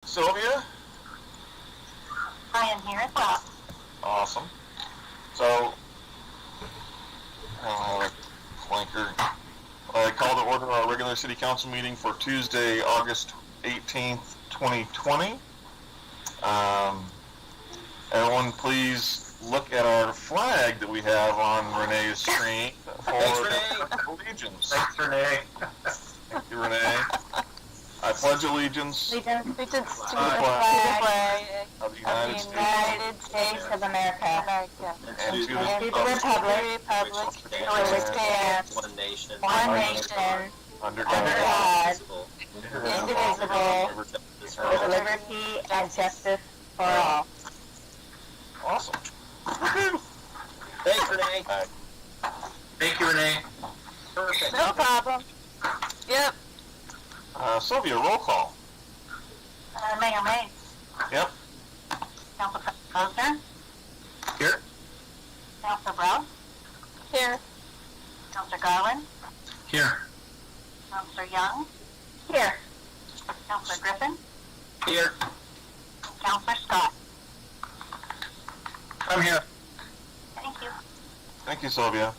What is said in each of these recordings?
Sylvia? I am here as well. Awesome. So, I don't have a clinker. I call to order our regular city council meeting for Tuesday, August 18th, 2020. Everyone please look at our flag that we have on Renee's screen for allegiance. Thanks, Renee. Thank you, Renee. I pledge allegiance to the flag of the United States of America, and to the and to the republic for which stands one nation, under God, indivisible, with liberty and justice for all. Awesome. Thanks, Renee. Right. Thank you, Renee. Perfect. No problem. Yep. Sylvia, roll call. Mayor May. Yep. Council President. Here. Council Brown. Here. Councilor Garland. Here. Councilor Young. Here. Councilor Griffin. Here. Councilor Scott. I'm here. Thank you. Thank you, Sylvia.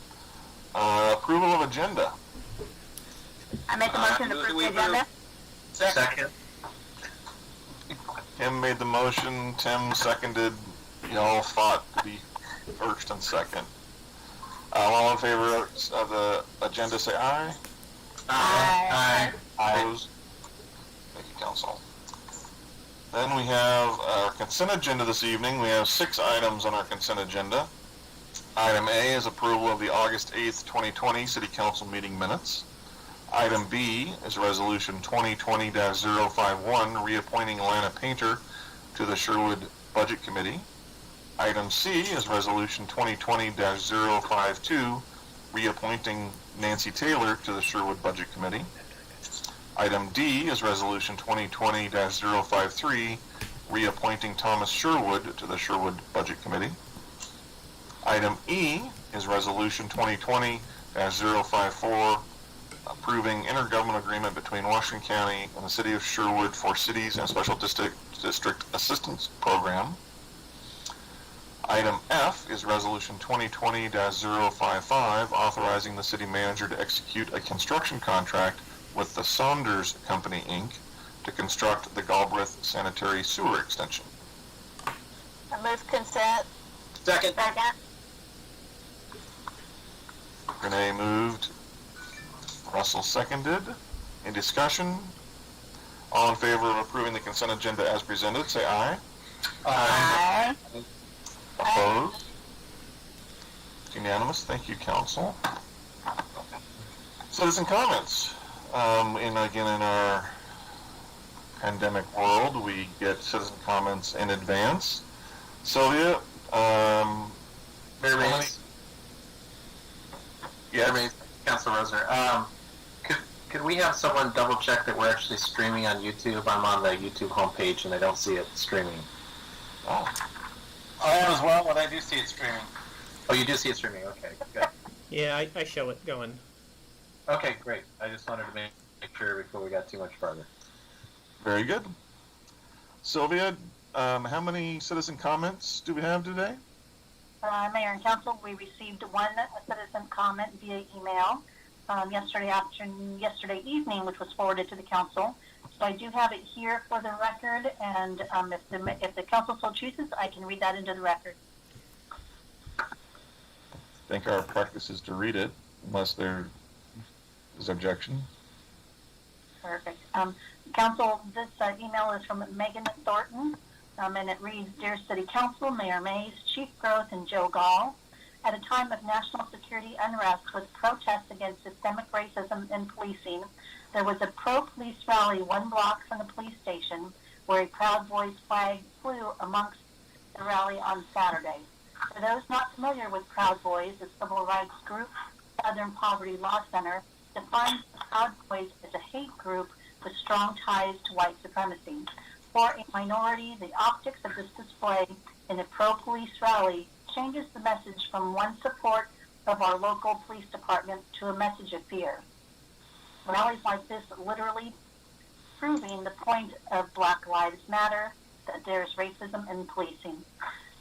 Approval of agenda. I make a motion to approve the agenda. Second. Tim made the motion. Tim seconded. Y'all fought to be first and second. All in favor of the agenda, say aye. Aye. Opposed? Thank you, Council. Then we have our consent agenda this evening. We have 6 items on our consent agenda. Item A is approval of the August 8th, 2020 City Council meeting minutes. Item B is Resolution 2020-051, reappointing Alana Painter to the Sherwood Budget Committee. Item C is Resolution 2020-052, reappointing Nancy Taylor to the Sherwood Budget Committee. Item D is Resolution 2020-053, reappointing Thomas Sherwood to the Sherwood Budget Committee. Item E is Resolution 2020-054, approving intergovernmental agreement between Washington County and the City of Sherwood for Cities and Special District Assistance Program. Item F is Resolution 2020-055, authorizing the city manager to execute a construction contract with the Saunders Company, Inc. to construct the Galbraith Sanitary Sewer Extension. I move consent. Second. Renee moved. Russell seconded. Any discussion? All in favor of approving the consent agenda as presented, say aye. Aye. Opposed? It's unanimous. Thank you, Council. Citizen comments. In our pandemic world, we get citizen comments in advance. Sylvia, yes. Council Roser. Could we have someone double check that we're actually streaming on YouTube? I'm on the YouTube homepage and I don't see it streaming. Oh. I am as well, but I do see it streaming. Oh, you do see it streaming. Okay, good. Yeah, I show it going. Okay, great. I just wanted to make sure before we got too much farther. Very good. Sylvia, how many citizen comments do we have today? Mayor and Council, we received one citizen comment via email yesterday evening, which was forwarded to the Council. So I do have it here for the record, and if the Council so chooses, I can read that into the record. I think our practice is to read it, unless there is objection. Perfect. Council, this email is from Megan Thornton, and it reads, Dear City Council, Mayor Mays, Chief Growth, and Joe Gall, at a time of national security unrest with protests against systemic racism in policing, there was a pro-police rally 1 block from the police station where a Proud Boys flag flew amongst the rally on Saturday. For those not familiar with Proud Boys, the civil rights group, Southern Poverty Law Center, defines the Proud Boys as a hate group with strong ties to white supremacy. For a minority, the optics of this display in a pro-police rally changes the message from one support of our local police department to a message of fear. Rallies like this literally proving the point of Black Lives Matter, that there's racism in policing.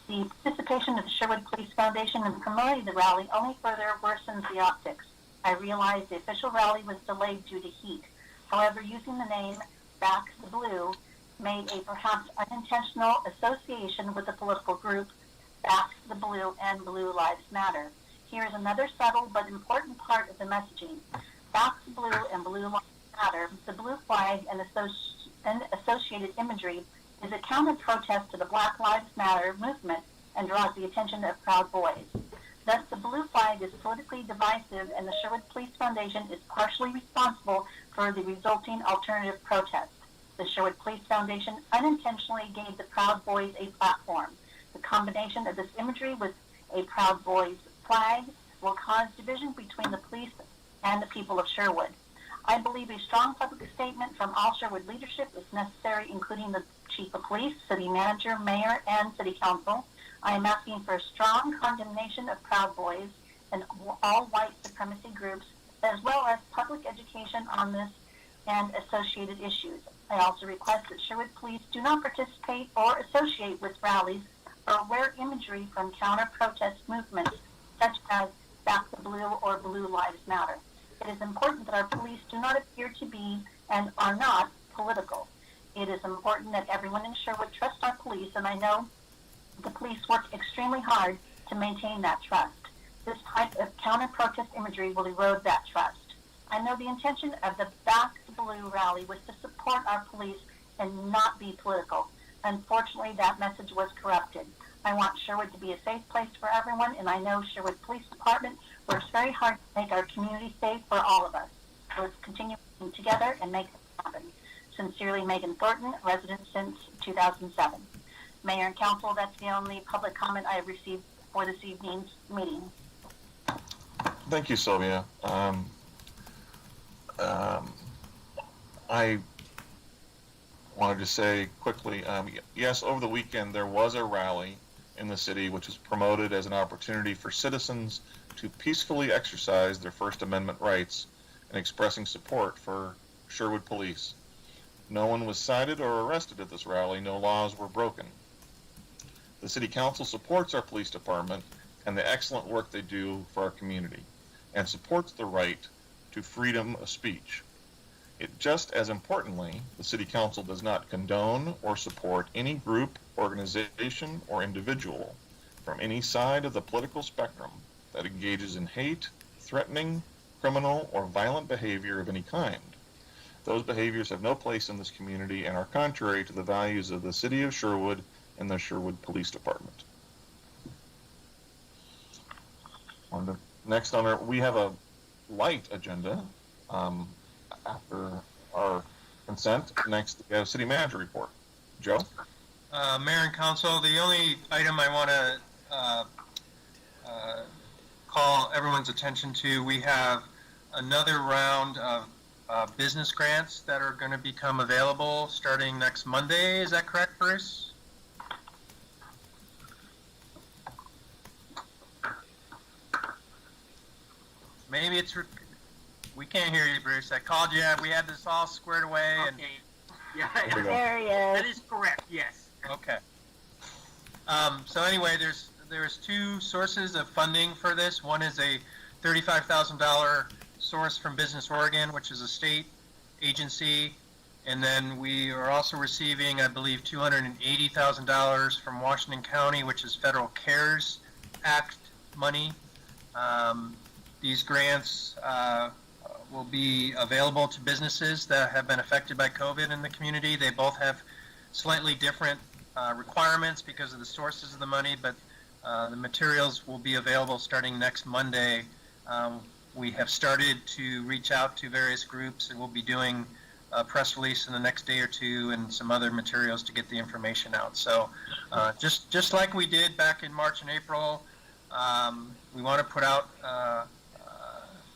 The participation of the Sherwood Police Foundation in promoting the rally only further worsens the optics. I realize the official rally was delayed due to heat. However, using the name Back the Blue made a perhaps unintentional association with the political group Back the Blue and Blue Lives Matter. Here is another subtle but important part of the messaging. Back the Blue and Blue Lives Matter, the blue flag and associated imagery is a counter-protest to the Black Lives Matter movement and draws the attention of Proud Boys. Thus, the blue flag is politically divisive, and the Sherwood Police Foundation is partially responsible for the resulting alternative protest. The Sherwood Police Foundation unintentionally gave the Proud Boys a platform. The combination of this imagery with a Proud Boys flag will cause division between the police and the people of Sherwood. I believe a strong public statement from all Sherwood leadership is necessary, including the Chief of Police, City Manager, Mayor, and City Council. I am asking for a strong condemnation of Proud Boys and all white supremacy groups, as well as public education on this and associated issues. I also request that Sherwood Police do not participate or associate with rallies or wear imagery from counter-protest movements such as Back the Blue or Blue Lives Matter. It is important that our police do not appear to be and are not political. It is important that everyone in Sherwood trust our police, and I know the police work extremely hard to maintain that trust. This type of counter-protest imagery will erode that trust. I know the intention of the Back the Blue rally was to support our police and not be political. Unfortunately, that message was corrupted. I want Sherwood to be a safe place for everyone, and I know Sherwood Police Department works very hard to make our community safe for all of us. So let's continue working together and make it happen. Sincerely, Megan Thornton, resident since 2007. Mayor and Council, that's the only public comment I have received for this evening's meeting. Thank you, Sylvia. I wanted to say quickly, yes, over the weekend there was a rally in the city which was promoted as an opportunity for citizens to peacefully exercise their First Amendment rights and expressing support for Sherwood Police. No one was cited or arrested at this rally. No laws were broken. The City Council supports our police department and the excellent work they do for our community, and supports the right to freedom of speech. It just as importantly, the City Council does not condone or support any group, organization, or individual from any side of the political spectrum that engages in hate, threatening, criminal, or violent behavior of any kind. Those behaviors have no place in this community and are contrary to the values of the City of Sherwood and the Sherwood Police Department. Next we have a light agenda after our consent. Next, we have City Manager report. Joe? Mayor and Council, the only item I want to call everyone's attention to, we have another round of business grants that are going to become available starting next Monday. Is that correct, Bruce? Maybe it's... We can't hear you, Bruce. I called you. We had this all squared away. Okay. And Yeah, There he is. that is correct, yes. okay. So anyway, there's two sources of funding for this. One is a $35,000 source from Business Oregon, which is a state agency. And then we are also receiving, I believe, $280,000 from Washington County, which is Federal CARES Act money. These grants will be available to businesses that have been affected by COVID in the community. They both have slightly different requirements because of the sources of the money, but the materials will be available starting next Monday. We have started to reach out to various groups, and we'll be doing a press release in the next day or two and some other materials to get the information out. So just like we did back in March and April, we want to put out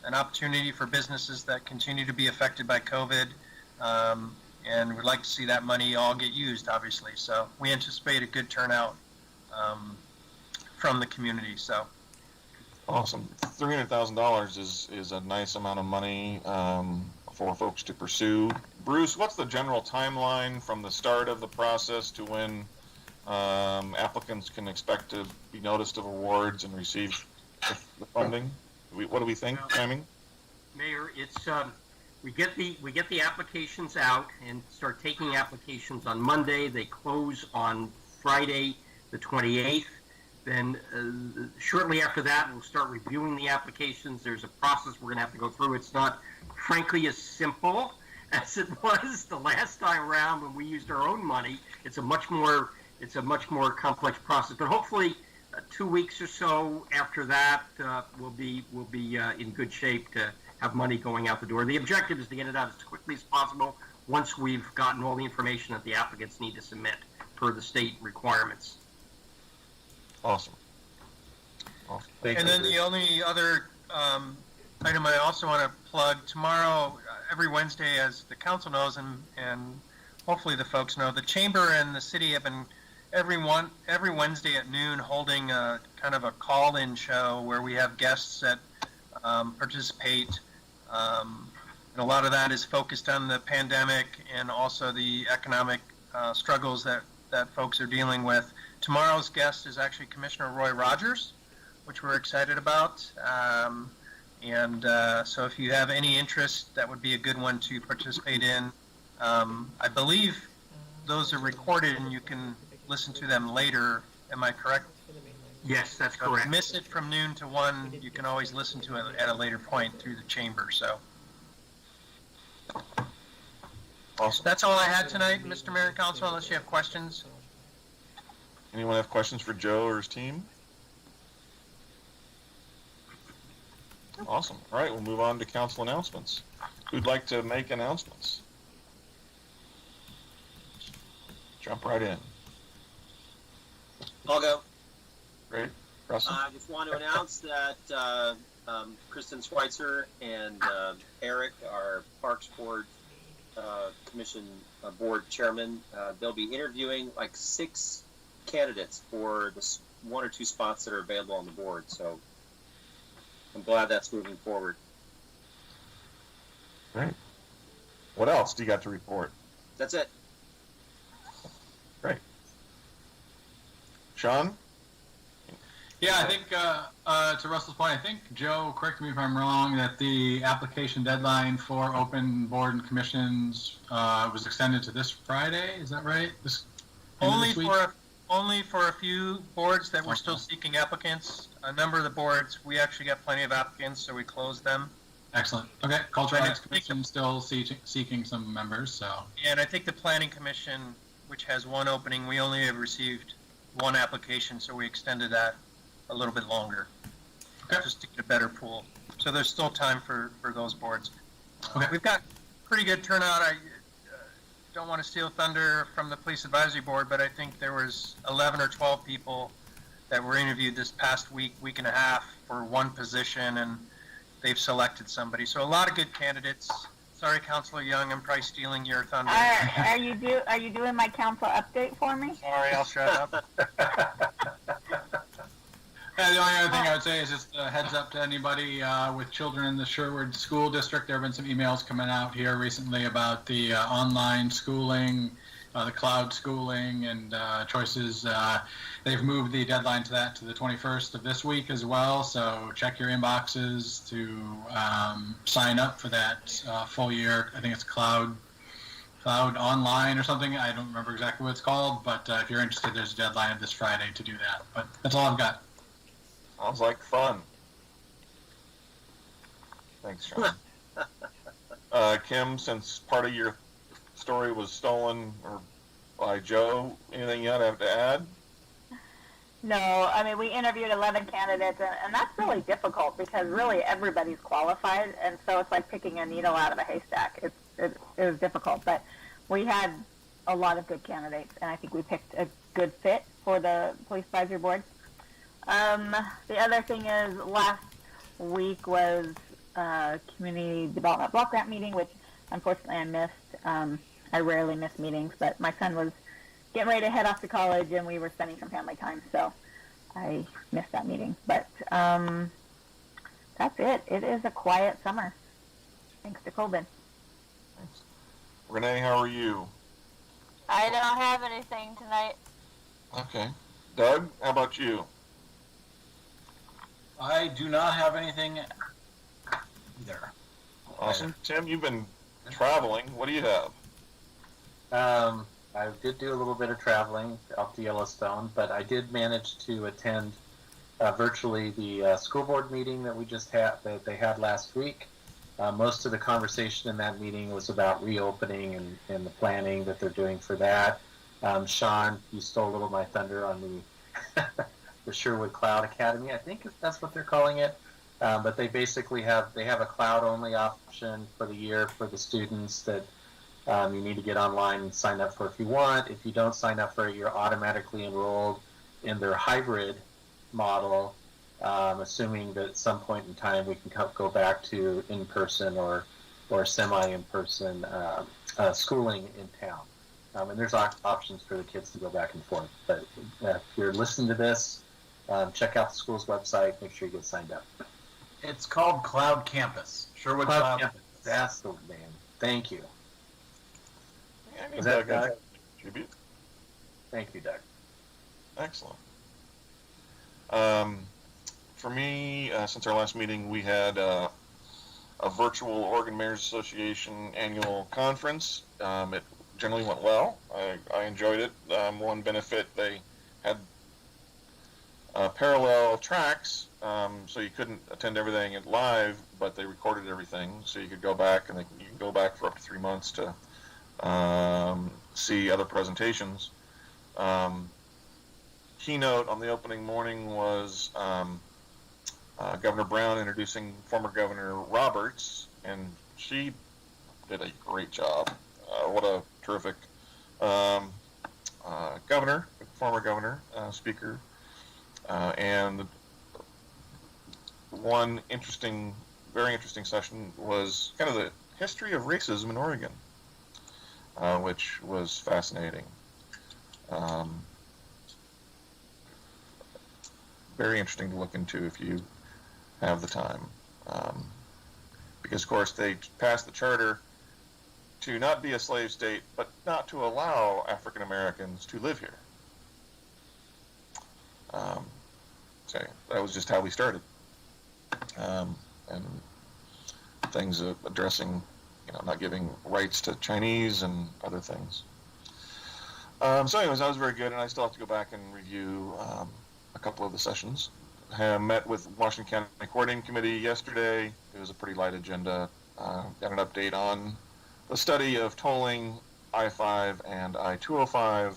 an opportunity for businesses that continue to be affected by COVID, and we'd like to see that money all get used, obviously. So we anticipate a good turnout from the community. So Awesome. $300,000 is a nice amount of money for folks to pursue Bruce, what's the general timeline from the start of the process to when applicants can expect to be noticed of awards and receive the funding? What do we think, timing? Mayor, it's we get the applications out and start taking applications on Monday. They close on Friday, the 28th. Then shortly after that, we'll start reviewing the applications. There's a process we're going to have to go through. It's not, frankly, as simple as it was the last time around when we used our own money. It's a much more complex process. But hopefully, 2 weeks or so after that, we'll be in good shape to have money going out the door. The objective is to get it out as quickly as possible once we've gotten all the information that the applicants need to submit per the state requirements. Awesome. And then the only other item I also want to plug, tomorrow, every Wednesday, as the council knows, and hopefully the folks know, the chamber and the city have been every Wednesday at noon holding a kind of a call-in show where we have guests that participate. And a lot of that is focused on the pandemic and also the economic struggles that folks are dealing with. Tomorrow's guest is actually Commissioner Roy Rogers, which we're excited about. So if you have any interest, that would be a good one to participate in. I believe those are recorded and you can listen to them later. Am I correct? Yes, that's So correct. if you miss it from noon to 1, you can always listen to it at a later point through the chamber. So Awesome. that's all I had tonight, Mr. Mayor and Council, unless you have questions. Anyone have questions for Joe or his team? Awesome. All right, we'll move on to council announcements. Who'd like to make announcements? Jump right in. I'll go. Great. Russell? I just want to announce that Kristen Schweitzer and Eric, our Parks Board Commission Board Chairman, they'll be interviewing like 6 candidates for the 1 or 2 spots that are available on the board. So I'm glad that's moving forward. Great. What else do you got to report? That's it. Great. Sean? Yeah, I think to Russell's point, I think, Joe, correct me if I'm wrong, that the application deadline for open board and commissions was extended to this Friday. Is that right? Only for a few boards that we're still seeking applicants. A number of the boards, we actually got plenty of applicants, so we closed them. Excellent. Okay. Cultural Arts Commission still seeking some members, so. And I think the Planning Commission, which has 1 opening, we only have received 1 application, so we extended that a little bit longer, just to get a better pool. So there's still time for those boards. Okay. We've got pretty good turnout. I don't want to steal thunder from the Police Advisory Board, but I think there was 11 or 12 people that were interviewed this past week and a half for 1 position, and they've selected somebody. So a lot of good candidates. Sorry, Councilor Young, I'm probably stealing your thunder. Are you doing my council update for me? Sorry, I'll shut up. The only other thing I would say is just a heads up to anybody with children in the Sherwood School District. There have been some emails coming out here recently about the online schooling, the cloud schooling, and choices. They've moved the deadline to the 21st of this week as well. So check your inboxes to sign up for that full year. I think it's cloud online or something. I don't remember exactly what it's called, but if you're interested, there's a deadline of this Friday to do that. But that's all I've got. Sounds like fun. Thanks, Sean. Kim, since part of your story was stolen or by Joe, anything you have to add? No, I mean, we interviewed 11 candidates, and that's really difficult because really everybody's qualified, and so it's like picking a needle out of a haystack. It was difficult, but we had a lot of good candidates, and I think we picked a good fit for the Police Advisory Board. The other thing is last week was Community Development Block Grant meeting, which unfortunately I missed. I rarely miss meetings, but my son was getting ready to head off to college, and we were spending some family time, so I missed that meeting. But that's it. It is a quiet summer, thanks to COVID. Thanks. Renee, how are you? I don't have anything tonight. Okay. Doug, how about you? I do not have anything either. Awesome. Tim, you've been traveling. What do you have? I did do a little bit of traveling up to Yellowstone, but I did manage to attend virtually the school board meeting that we just had, that they had last week. Most of the conversation in that meeting was about reopening and the planning that they're doing for that. Sean, you stole a little of my thunder on the the Sherwood Cloud Academy. I think that's what they're calling it. But they basically have a cloud only option for the year for the students that you need to get online and sign up for if you want. If you don't sign up for it, you're automatically enrolled in their hybrid model, assuming that at some point in time we can go back to in-person or semi-in-person schooling in town. And there's options for the kids to go back and forth. But if you're listening to this, check out the school's website. Make sure you get signed up. It's called Cloud Campus. Sherwood Cloud Campus. That's the name. Thank you. Yeah, I need Was that Doug Doug? to contribute. Thank you, Doug. Excellent. For me, since our last meeting, we had a virtual Oregon Mayors Association annual conference. It generally went well. I enjoyed it. One benefit, they had parallel tracks, so you couldn't attend everything live, but they recorded everything, so you could go back, and you can go back for up to 3 months to see other presentations. Keynote on the opening morning was Governor Brown introducing former Governor Roberts, and she did a great job. What a terrific governor, former governor, speaker. And one very interesting session was kind of the history of racism in Oregon, which was fascinating. Very interesting to look into if you have the time. Because, of course, they passed the charter to not be a slave state, but not to allow African Americans to live here. So that was just how we started. And things addressing, not giving rights to Chinese and other things. So anyways, that was very good, and I still have to go back and review a couple of the sessions. I met with Washington County Coordinating Committee yesterday. It was a pretty light agenda. Got an update on the study of tolling I-5 and I-205.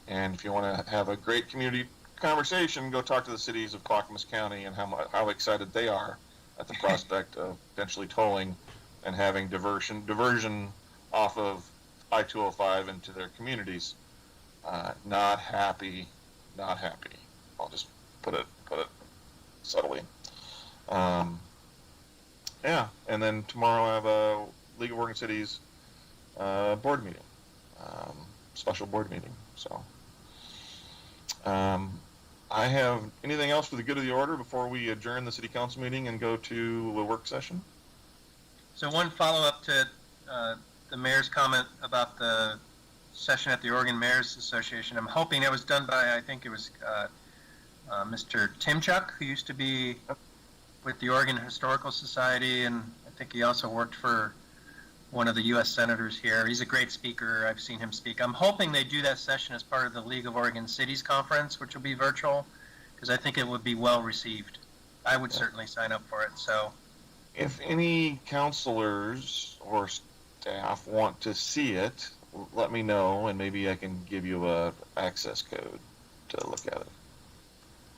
And if you want to have a great community conversation, go talk to the cities of Clackamas County and how excited they are at the prospect of potentially tolling and having diversion off of I-205 into their communities. Not happy. I'll just put it subtly. Yeah, and then tomorrow I have a League of Oregon Cities board meeting, special board meeting. So, I have anything else for the good of the order before we adjourn the city council meeting and go to a work session? So one follow-up to the mayor's comment about the session at the Oregon Mayors Association. I'm hoping it was done by, I think it was Mr. Timchuk, who used to be with the Oregon Historical Society, and I think he also worked for one of the U.S. senators here. He's a great speaker. I've seen him speak. I'm hoping they do that session as part of the League of Oregon Cities Conference, which will be virtual, because I think it would be well received. I would certainly sign up for it. So, if any counselors or staff want to see it, let me know, and maybe I can give you a access code to look at it.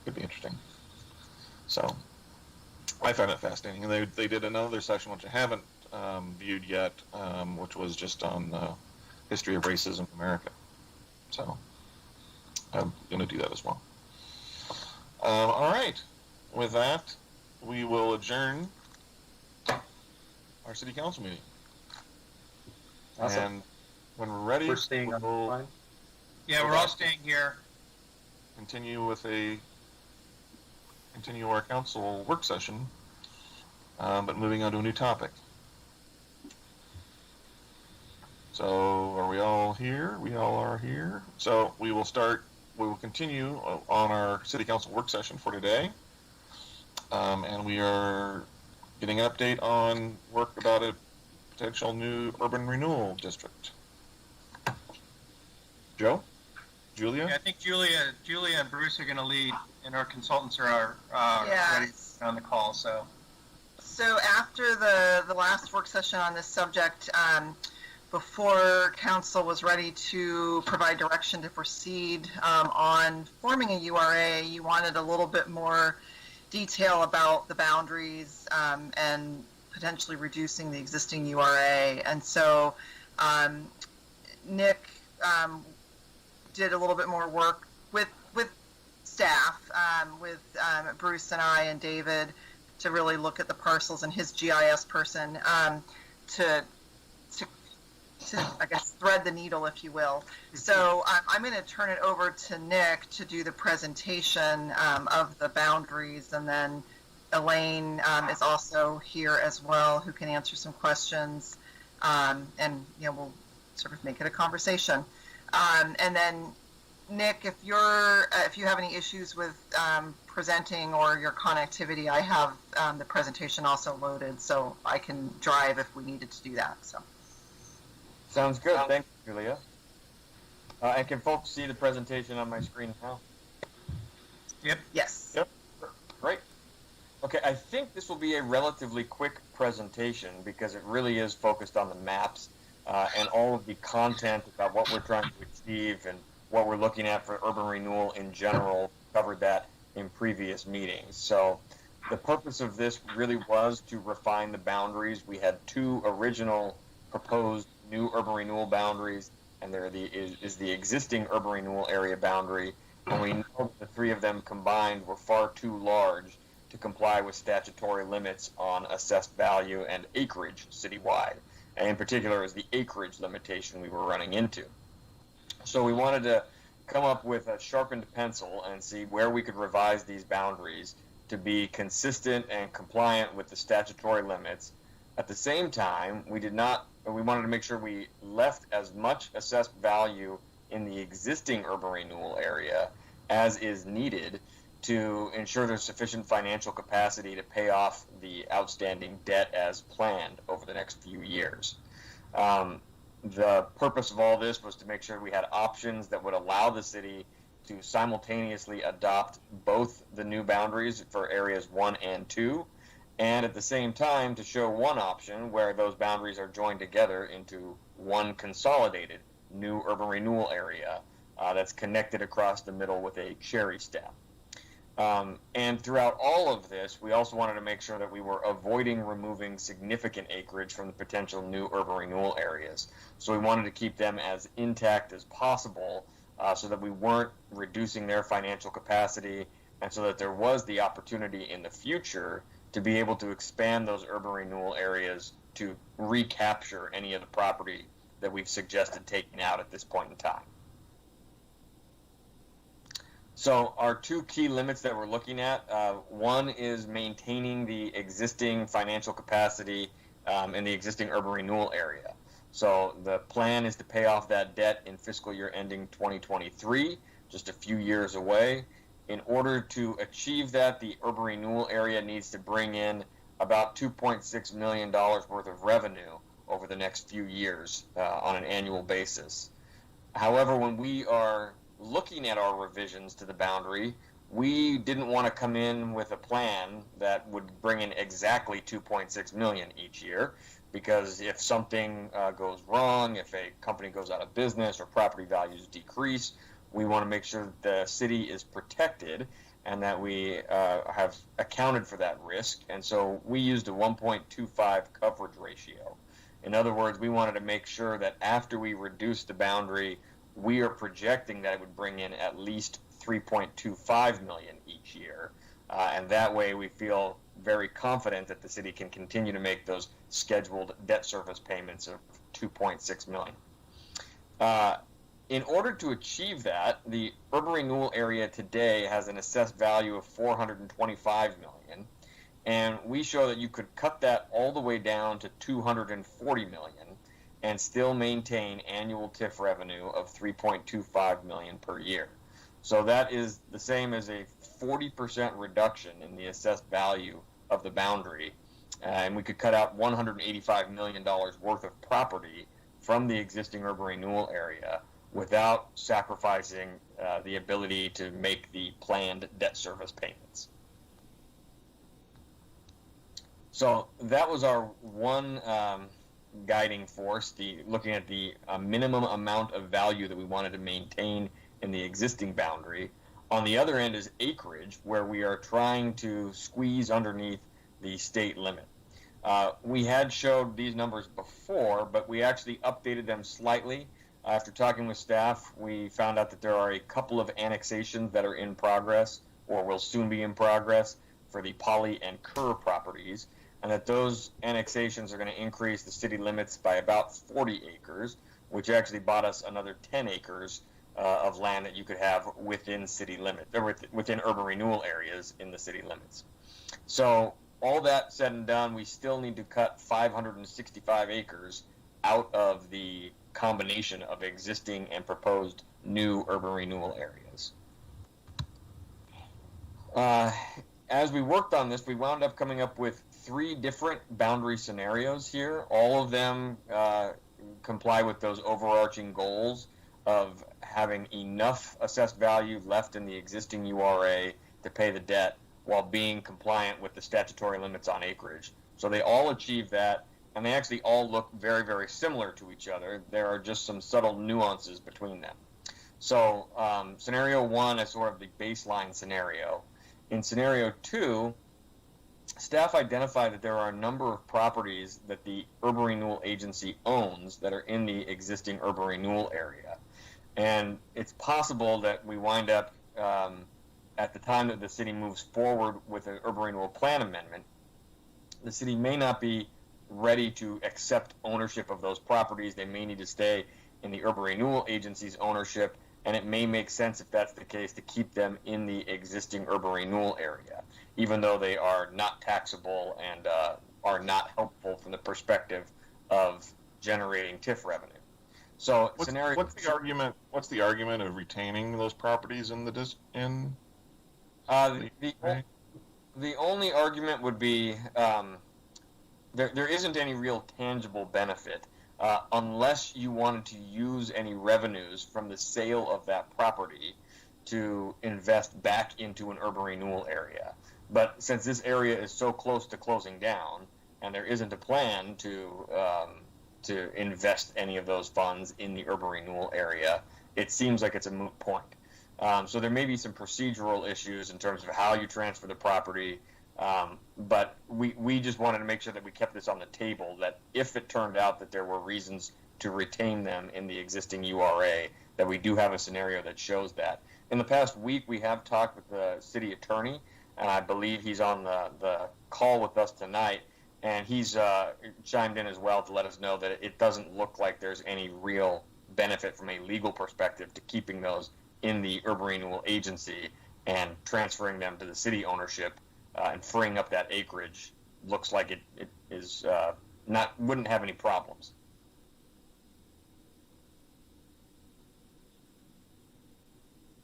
Could be interesting. So, I found it fascinating, and they did another session which I haven't viewed yet, which was just on the history of racism in America. So, I'm going to do that as well. All right. With that, we will adjourn our city council meeting. Awesome. And when we're ready, We're staying we'll on the line. yeah, we're all staying here. continue our council work session, but moving on to a new topic. So are we all here? We all are here. So we will continue on our city council work session for today. And we are getting an update on work about a potential new urban renewal district. Joe? Julia? Yeah, I think Julia and Bruce are going to lead, and our consultants are ready on the call. So after the last work session on this subject, before council was ready to provide direction to proceed on forming a URA, you wanted a little bit more detail about the boundaries and potentially reducing the existing URA. And so Nick did a little bit more work with staff, with Bruce and I and David, to really look at the parcels, and his GIS person to I guess thread the needle, if you will. So I'm going to turn it over to Nick to do the presentation of the boundaries, and then Elaine is also here as well, who can answer some questions, and we'll sort of make it a conversation. And then Nick, if you have any issues with presenting or your connectivity, I have the presentation also loaded, so I can drive if we needed to do that. So. Sounds good. Thank you, Julia. And can folks see the presentation on my screen now? Yep. Yes. Yep. Great. Okay, I think this will be a relatively quick presentation because it really is focused on the maps and all of the content about what we're trying to achieve and what we're looking at for urban renewal in general. Covered that in previous meetings. So the purpose of this really was to refine the boundaries. We had two original proposed new urban renewal boundaries, and there is the existing urban renewal area boundary, and we know that the three of them combined were far too large to comply with statutory limits on assessed value and acreage citywide, and in particular is the acreage limitation we were running into. So we wanted to come up with a sharpened pencil and see where we could revise these boundaries to be consistent and compliant with the statutory limits. At the same time, we wanted to make sure we left as much assessed value in the existing urban renewal area as is needed to ensure there's sufficient financial capacity to pay off the outstanding debt as planned over the next few years. The purpose of all this was to make sure we had options that would allow the city to simultaneously adopt both the new boundaries for areas 1 and 2, and at the same time to show one option where those boundaries are joined together into one consolidated new urban renewal area that's connected across the middle with a cherry step. And throughout all of this, we also wanted to make sure that we were avoiding removing significant acreage from the potential new urban renewal areas. So we wanted to keep them as intact as possible so that we weren't reducing their financial capacity, and so that there was the opportunity in the future to be able to expand those urban renewal areas to recapture any of the property that we've suggested taking out at this point in time. So our two key limits that we're looking at, one is maintaining the existing financial capacity in the existing urban renewal area. So the plan is to pay off that debt in fiscal year ending 2023, just a few years away. In order to achieve that, the urban renewal area needs to bring in about $2.6 million worth of revenue over the next few years on an annual basis. However, when we are looking at our revisions to the boundary, we didn't want to come in with a plan that would bring in exactly $2.6 million each year, because if something goes wrong, if a company goes out of business or property values decrease, we want to make sure that the city is protected and that we have accounted for that risk. And so we used a 1.25 coverage ratio. In other words, we wanted to make sure that after we reduce the boundary, we are projecting that it would bring in at least $3.25 million each year. And that way we feel very confident that the city can continue to make those scheduled debt service payments of $2.6 million. In order to achieve that, the urban renewal area today has an assessed value of $425 million, and we show that you could cut that all the way down to $240 million, and still maintain annual TIF revenue of $3.25 million per year. So that is the same as a 40% reduction in the assessed value of the boundary, and we could cut out $185 million worth of property from the existing urban renewal area without sacrificing the ability to make the planned debt service payments. So that was our one guiding force, looking at the minimum amount of value that we wanted to maintain in the existing boundary. On the other end is acreage, where we are trying to squeeze underneath the state limit. We had showed these numbers before, but we actually updated them slightly. After talking with staff, we found out that there are a couple of annexations that are in progress or will soon be in progress for the Poly and Kerr properties, and that those annexations are going to increase the city limits by about 40 acres, which actually bought us another 10 acres of land that you could have within city limits, or within urban renewal areas in the city limits. So all that said and done, we still need to cut 565 acres out of the combination of existing and proposed new urban renewal areas. As we worked on this, we wound up coming up with 3 different boundary scenarios here. All of them comply with those overarching goals of having enough assessed value left in the existing URA to pay the debt while being compliant with the statutory limits on acreage. So they all achieve that, and they actually all look very, very similar to each other. There are just some subtle nuances between them. So scenario 1 is sort of the baseline scenario. In scenario 2, staff identified that there are a number of properties that the Urban Renewal Agency owns that are in the existing urban renewal area. And it's possible that we wind up, at the time that the city moves forward with an urban renewal plan amendment, the city may not be ready to accept ownership of those properties. They may need to stay in the Urban Renewal Agency's ownership, and it may make sense, if that's the case, to keep them in the existing urban renewal area, even though they are not taxable and are not helpful from the perspective of generating TIF revenue. So What's the argument of retaining those properties in the the only argument would be there isn't any real tangible benefit unless you wanted to use any revenues from the sale of that property to invest back into an urban renewal area. But since this area is so close to closing down, and there isn't a plan to invest any of those funds in the urban renewal area, it seems like it's a moot point. So there may be some procedural issues in terms of how you transfer the property, but we just wanted to make sure that we kept this on the table, that if it turned out that there were reasons to retain them in the existing URA, that we do have a scenario that shows that. In the past week, we have talked with the city attorney, and I believe he's on the call with us tonight, and he's chimed in as well to let us know that it doesn't look like there's any real benefit from a legal perspective to keeping those in the Urban Renewal Agency, and transferring them to the city ownership and freeing up that acreage looks like it is wouldn't have any problems.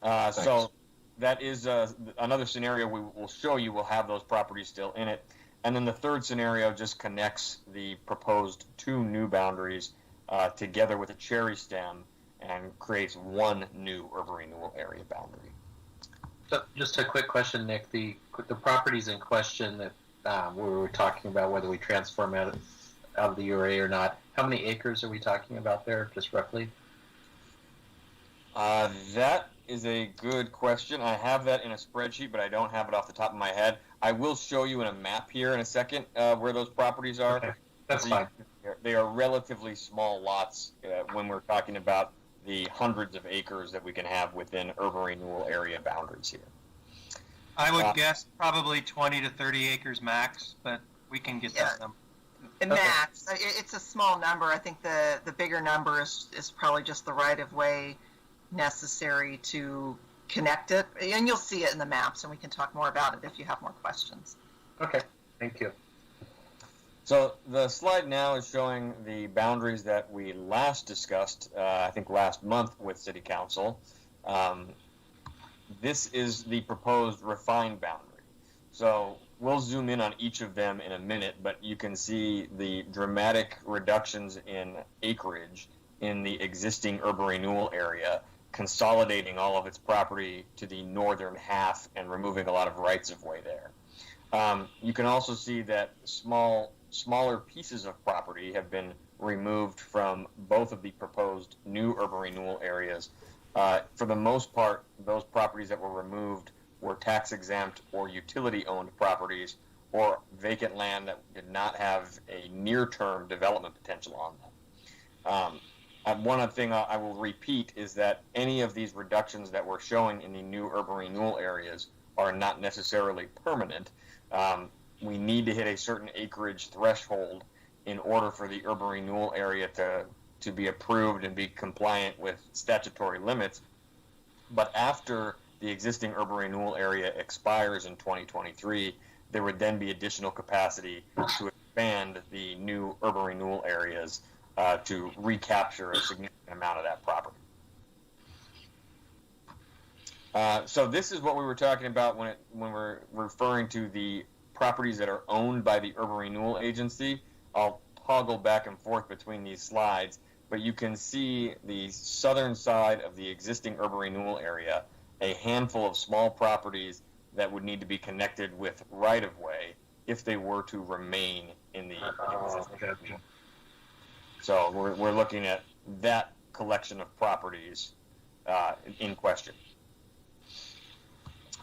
So that is another scenario we will show you will have those properties still in it. And then the third scenario just connects the proposed 2 new boundaries together with a cherry stem and creates one new urban renewal area boundary. So just a quick question, Nick. The properties in question that we were talking about, whether we transform out of the URA or not, how many acres are we talking about there, just roughly? That is a good question. I have that in a spreadsheet, but I don't have it off the top of my head. I will show you in a map here in a second where those properties are. Okay, that's fine. They are relatively small lots when we're talking about the hundreds of acres that we can have within urban renewal area boundaries here. I would guess probably 20 to 30 acres max, but we can get that number. Max. It's a small number. I think the bigger number is probably just the right-of-way necessary to connect it. And you'll see it in the maps, and we can talk more about it if you have more questions. Okay, thank you. So the slide now is showing the boundaries that we last discussed, I think last month with City Council. This is the proposed refined boundary. So we'll zoom in on each of them in a minute, but you can see the dramatic reductions in acreage in the existing urban renewal area, consolidating all of its property to the northern half and removing a lot of rights of way there. You can also see that smaller pieces of property have been removed from both of the proposed new urban renewal areas. For the most part, those properties that were removed were tax exempt or utility owned properties or vacant land that did not have a near-term development potential on them. One other thing I will repeat is that any of these reductions that we're showing in the new urban renewal areas are not necessarily permanent. We need to hit a certain acreage threshold in order for the urban renewal area to be approved and be compliant with statutory limits. But after the existing urban renewal area expires in 2023, there would then be additional capacity to expand the new urban renewal areas to recapture a significant amount of that property. So this is what we were talking about when we're referring to the properties that are owned by the urban renewal agency. I'll toggle back and forth between these slides, but you can see the southern side of the existing urban renewal area, a handful of small properties that would need to be connected with right-of-way if they were to remain in the existing. So we're looking at that collection of properties in question.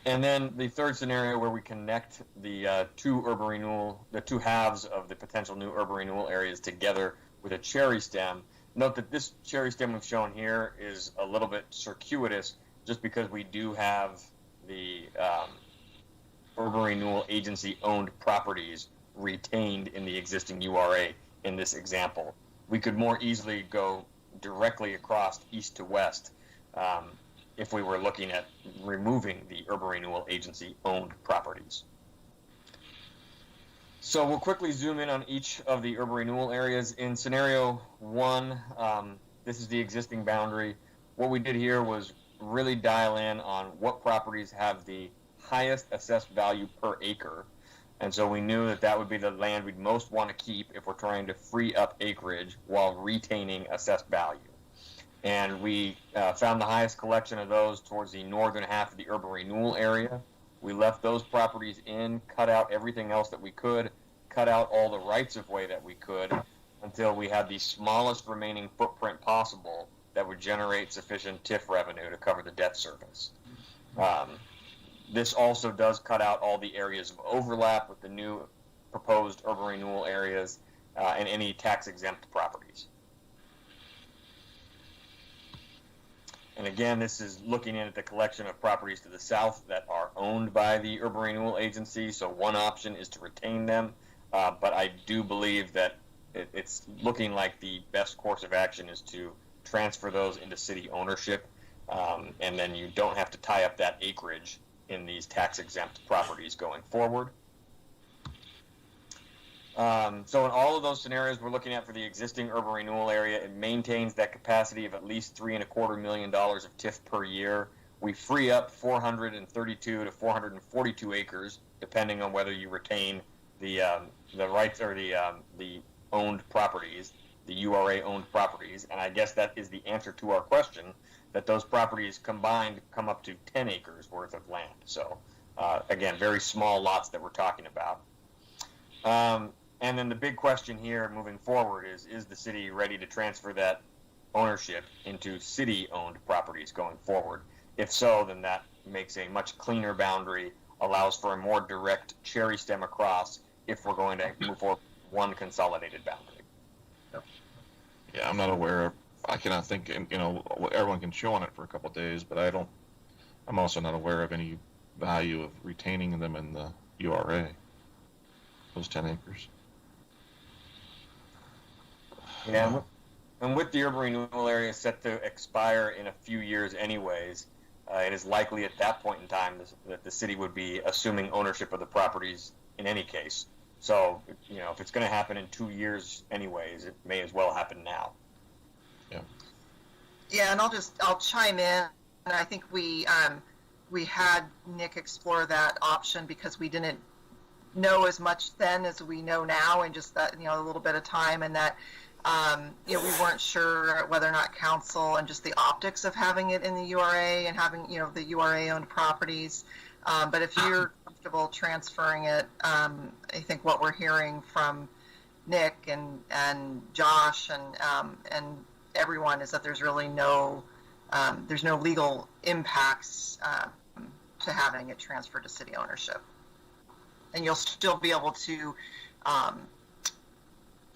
And then the third scenario where we connect the two halves of the potential new urban renewal areas together with a cherry stem. Note that this cherry stem we've shown here is a little bit circuitous just because we do have the urban renewal agency owned properties retained in the existing URA in this example. We could more easily go directly across east to west if we were looking at removing the urban renewal agency owned properties. So we'll quickly zoom in on each of the urban renewal areas. In scenario one, this is the existing boundary. What we did here was really dial in on what properties have the highest assessed value per acre. And so we knew that that would be the land we'd most want to keep if we're trying to free up acreage while retaining assessed value. And we found the highest collection of those towards the northern half of the urban renewal area. We left those properties in, cut out everything else that we could, cut out all the rights of way that we could until we had the smallest remaining footprint possible that would generate sufficient TIF revenue to cover the debt service. This also does cut out all the areas of overlap with the new proposed urban renewal areas and any tax exempt properties. And again, this is looking in at the collection of properties to the south that are owned by the urban renewal agency. So one option is to retain them, but I do believe that it's looking like the best course of action is to transfer those into city ownership, and then you don't have to tie up that acreage in these tax exempt properties going forward. So in all of those scenarios we're looking at for the existing urban renewal area, it maintains that capacity of at least $3.25 million of TIF per year. We free up 432 to 442 acres, depending on whether you retain the rights or the owned properties, the URA owned properties. And I guess that is the answer to our question, that those properties combined come up to 10 acres worth of land. So again, very small lots that we're talking about. And then the big question here moving forward is the city ready to transfer that ownership into city-owned properties going forward? If so, then that makes a much cleaner boundary, allows for a more direct cherry stem across if we're going to move forward with one consolidated boundary. Yeah, I'm not aware of, I cannot think, everyone can chew on it for a couple of days, but I'm also not aware of any value of retaining them in the URA, those 10 acres. Yeah, and with the urban renewal area set to expire in a few years anyways, it is likely at that point in time that the city would be assuming ownership of the properties in any case. So, if it's going to happen in 2 years anyways, it may as well happen now. Yeah, and I'll chime in. And I think we had Nick explore that option because we didn't know as much then as we know now in just that, a little bit of time, and that, we weren't sure whether or not council and just the optics of having it in the URA and having, the URA owned properties. But if you're comfortable transferring it, I think what we're hearing from Nick and Josh and everyone is that there's really no legal impacts to having it transferred to city ownership, and you'll still be able to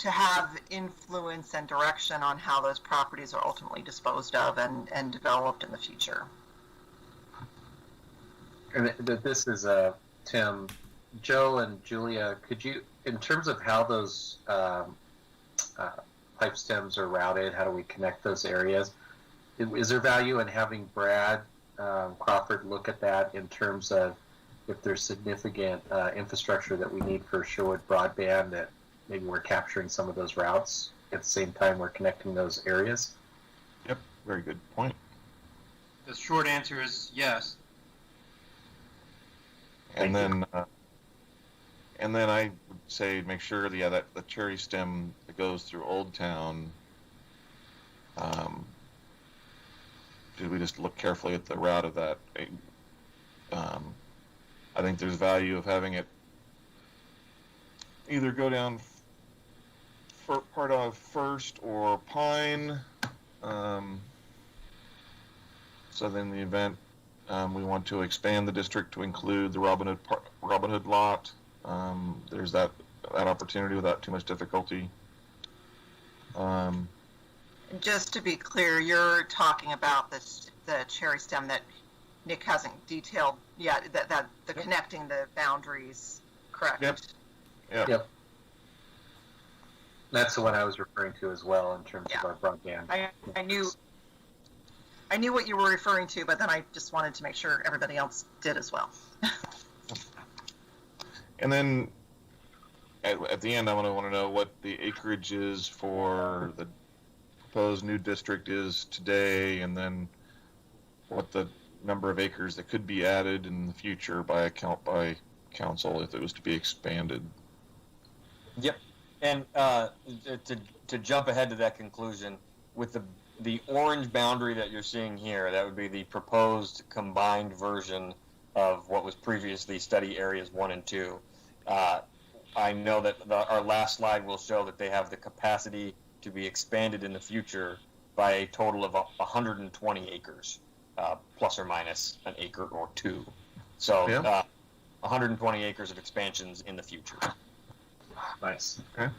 have influence and direction on how those properties are ultimately disposed of and developed in the future. And this is Tim, Joe, and Julia. Could you, in terms of how those pipe stems are routed, how do we connect those areas? Is there value in having Brad Crawford look at that in terms of if there's significant infrastructure that we need for Sherwood broadband, that maybe we're capturing some of those routes at the same time we're connecting those areas? Yep, very good point. The short answer is yes. And then I would say make sure that the cherry stem that goes through Old Town, we just look carefully at the route of that. I think there's value of having it either go down for part of First or Pine. So then, in the event we want to expand the district to include the Robin Hood lot, there's that opportunity without too much difficulty. Just to be clear, you're talking about the cherry stem that Nick hasn't detailed yet, that the connecting the boundaries, correct? Yep. That's the one I was referring to as well in terms of our broadband. I knew what you were referring to, but then I just wanted to make sure everybody else did as well. And then at the end, I'm going to want to know what the acreage is for the proposed new district is today, and then what the number of acres that could be added in the future by council if it was to be expanded. Yep. And to jump ahead to that conclusion, with the orange boundary that you're seeing here, that would be the proposed combined version of what was previously study areas 1 and 2. I know that our last slide will show that they have the capacity to be expanded in the future by a total of 120 acres, plus or minus an acre or two. So 120 acres of expansions in the future. Nice. Okay.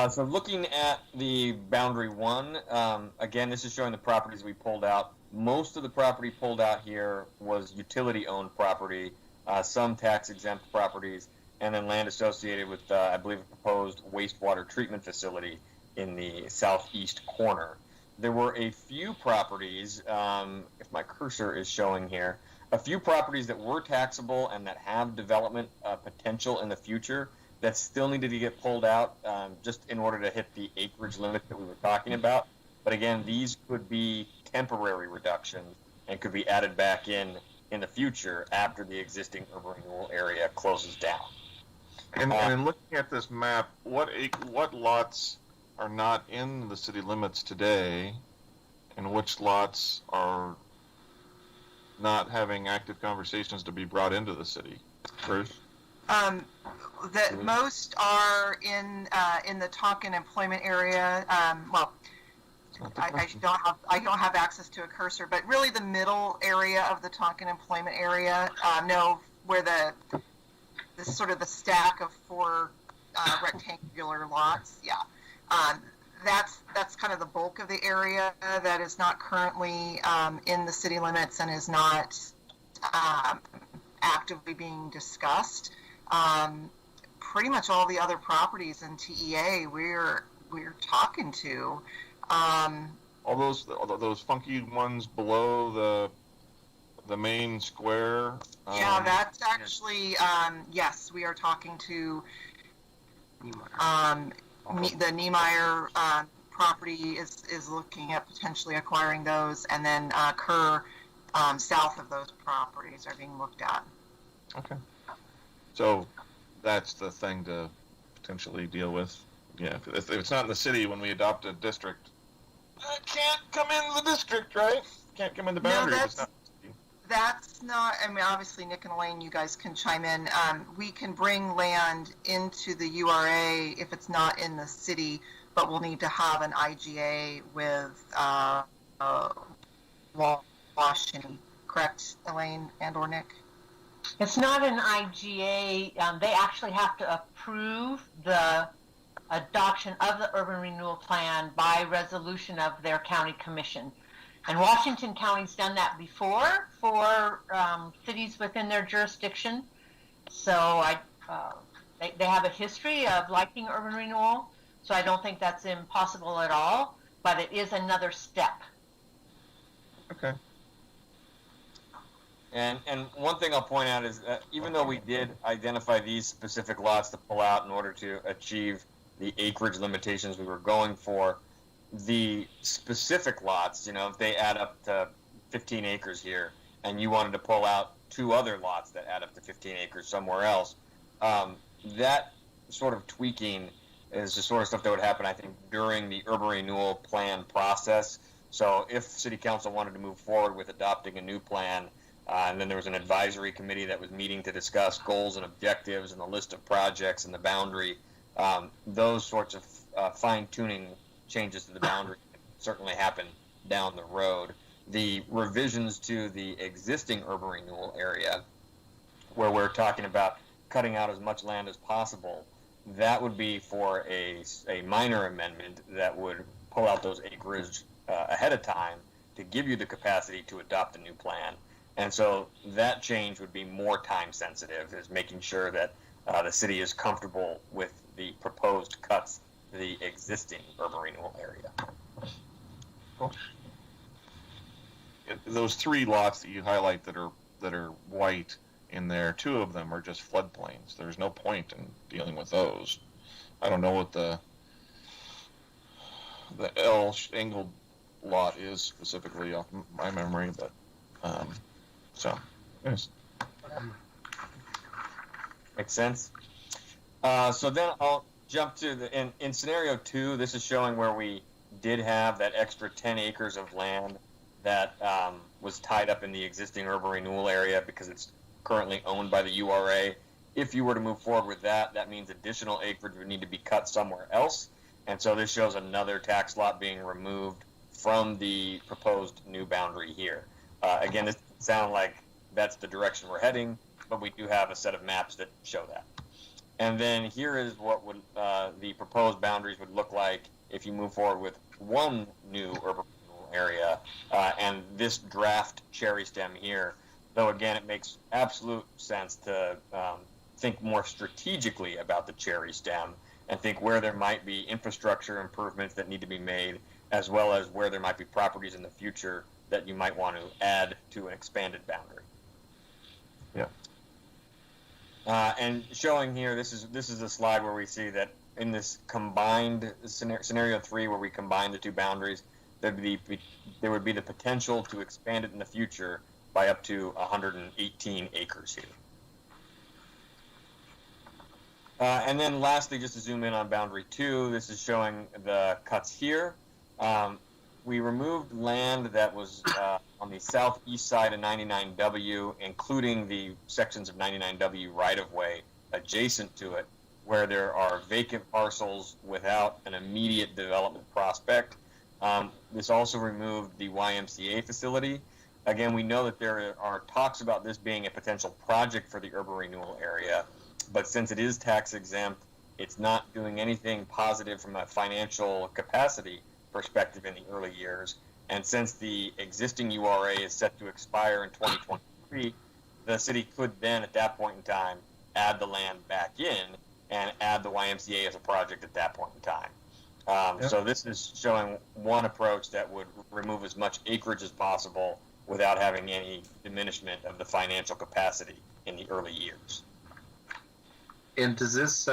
So looking at the boundary 1, again, this is showing the properties we pulled out. Most of the property pulled out here was utility-owned property, some tax-exempt properties, and then land associated with, I believe, a proposed wastewater treatment facility in the southeast corner. There were a few properties, if my cursor is showing here, a few properties that were taxable and that have development potential in the future that still needed to get pulled out just in order to hit the acreage limit that we were talking about. But again, these could be temporary reductions and could be added back in the future after the existing urban renewal area closes down. And in looking at this map, what lots are not in the city limits today, and which lots are not having active conversations to be brought into the city? Bruce? That most are in the Tonkin employment area. I don't have access to a cursor, but really the middle area of the Tonkin employment area, where the sort of the stack of 4 rectangular lots. That's kind of the bulk of the area that is not currently in the city limits and is not actively being discussed. Pretty much all the other properties in TEA we're talking to. All those funky ones below the main square. Yeah, that's actually, yes, we are talking to the Niemeyer property is looking at potentially acquiring those, and then Kerr south of those properties are being looked at. Okay. So that's the thing to potentially deal with. Yeah, if it's not in the city when we adopt a district, it can't come in the district, right? Can't come in the boundary. No, if it's not that's not, I mean, obviously, Nick and Elaine, you guys can chime in. We can bring land into the URA if it's not in the city, but we'll need to have an IGA with Washington, correct, Elaine and or Nick? It's not an IGA. They actually have to approve the adoption of the urban renewal plan by resolution of their county commission. And Washington County's done that before for cities within their jurisdiction. So they have a history of liking urban renewal. So I don't think that's impossible at all, but it is another step. okay. And one thing I'll point out is that even though we did identify these specific lots to pull out in order to achieve the acreage limitations we were going for, the specific lots, if they add up to 15 acres here, and you wanted to pull out 2 other lots that add up to 15 acres somewhere else, that sort of tweaking is the sort of stuff that would happen, I think, during the urban renewal plan process. So if City Council wanted to move forward with adopting a new plan, and then there was an advisory committee that was meeting to discuss goals and objectives and the list of projects and the boundary, those sorts of fine-tuning changes to the boundary can certainly happen down the road. The revisions to the existing urban renewal area, where we're talking about cutting out as much land as possible, that would be for a minor amendment that would pull out those acreage ahead of time to give you the capacity to adopt a new plan. And so that change would be more time sensitive, is making sure that the city is comfortable with the proposed cuts to the existing urban renewal area. Those 3 lots that you highlight that are white in there, 2 of them are just floodplains. There's no point in dealing with those. I don't know what the L angled lot is specifically off my memory, but so yes. Makes sense. So then I'll jump to in scenario 2. This is showing where we did have that extra 10 acres of land that was tied up in the existing urban renewal area because it's currently owned by the URA. If you were to move forward with that, that means additional acreage would need to be cut somewhere else. And so this shows another tax lot being removed from the proposed new boundary here. Again, this doesn't sound like that's the direction we're heading, but we do have a set of maps that show that. And then here is what would the proposed boundaries would look like if you move forward with one new urban renewal area, and this draft cherry stem here. Though again, it makes absolute sense to think more strategically about the cherry stem and think where there might be infrastructure improvements that need to be made, as well as where there might be properties in the future that you might want to add to an expanded boundary. Yeah. And showing here, this is a slide where we see that in this combined scenario 3, where we combine the 2 boundaries, there would be the potential to expand it in the future by up to 118 acres here. And then lastly, just to zoom in on boundary 2, this is showing the cuts here. We removed land that was on the southeast side of 99W, including the sections of 99W right-of-way adjacent to it, where there are vacant parcels without an immediate development prospect. This also removed the YMCA facility. Again, we know that there are talks about this being a potential project for the urban renewal area, but since it is tax exempt, it's not doing anything positive from a financial capacity perspective in the early years. And since the existing URA is set to expire in 2023, the city could then, at that point in time, add the land back in and add the YMCA as a project at that point in time. So this is showing one approach that would remove as much acreage as possible without having any diminishment of the financial capacity in the early years. And does this,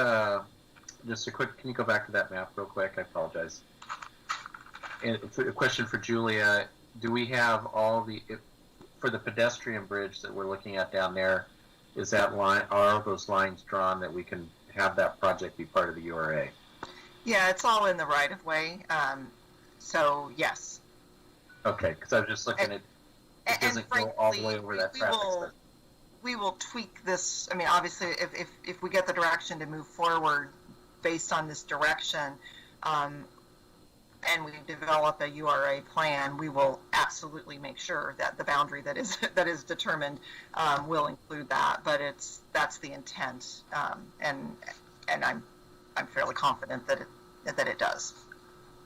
just a quick, can you go back to that map real quick? I apologize. And a question for Julia, do we have all the, for the pedestrian bridge that we're looking at down there, is that line, are those lines drawn that we can have that project be part of the URA? Yeah, it's all in the right of way. So yes. Okay, because I was just looking at, it doesn't go all the way over that traffic stuff. We will tweak this. I mean, obviously, if we get the direction to move forward based on this direction, and we develop a URA plan, we will absolutely make sure that the boundary that is determined will include that. But that's the intent, and I'm fairly confident that it does.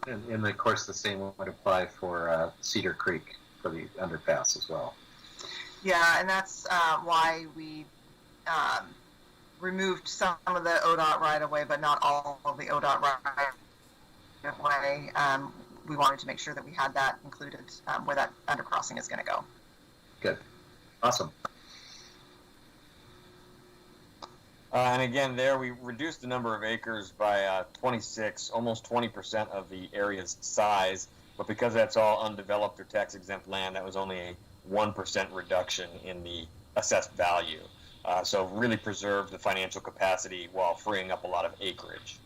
And of course, the same would apply for Cedar Creek for the underpass as well. Yeah, and that's why we removed some of the ODOT right-of-way, but not all of the ODOT right-of-way. We wanted to make sure that we had that included where that undercrossing is going to go. Good. Awesome. And again, there we reduced the number of acres by 26, almost 20% of the area's size. But because that's all undeveloped or tax-exempt land, that was only a 1% reduction in the assessed value. So really preserved the financial capacity while freeing up a lot of acreage.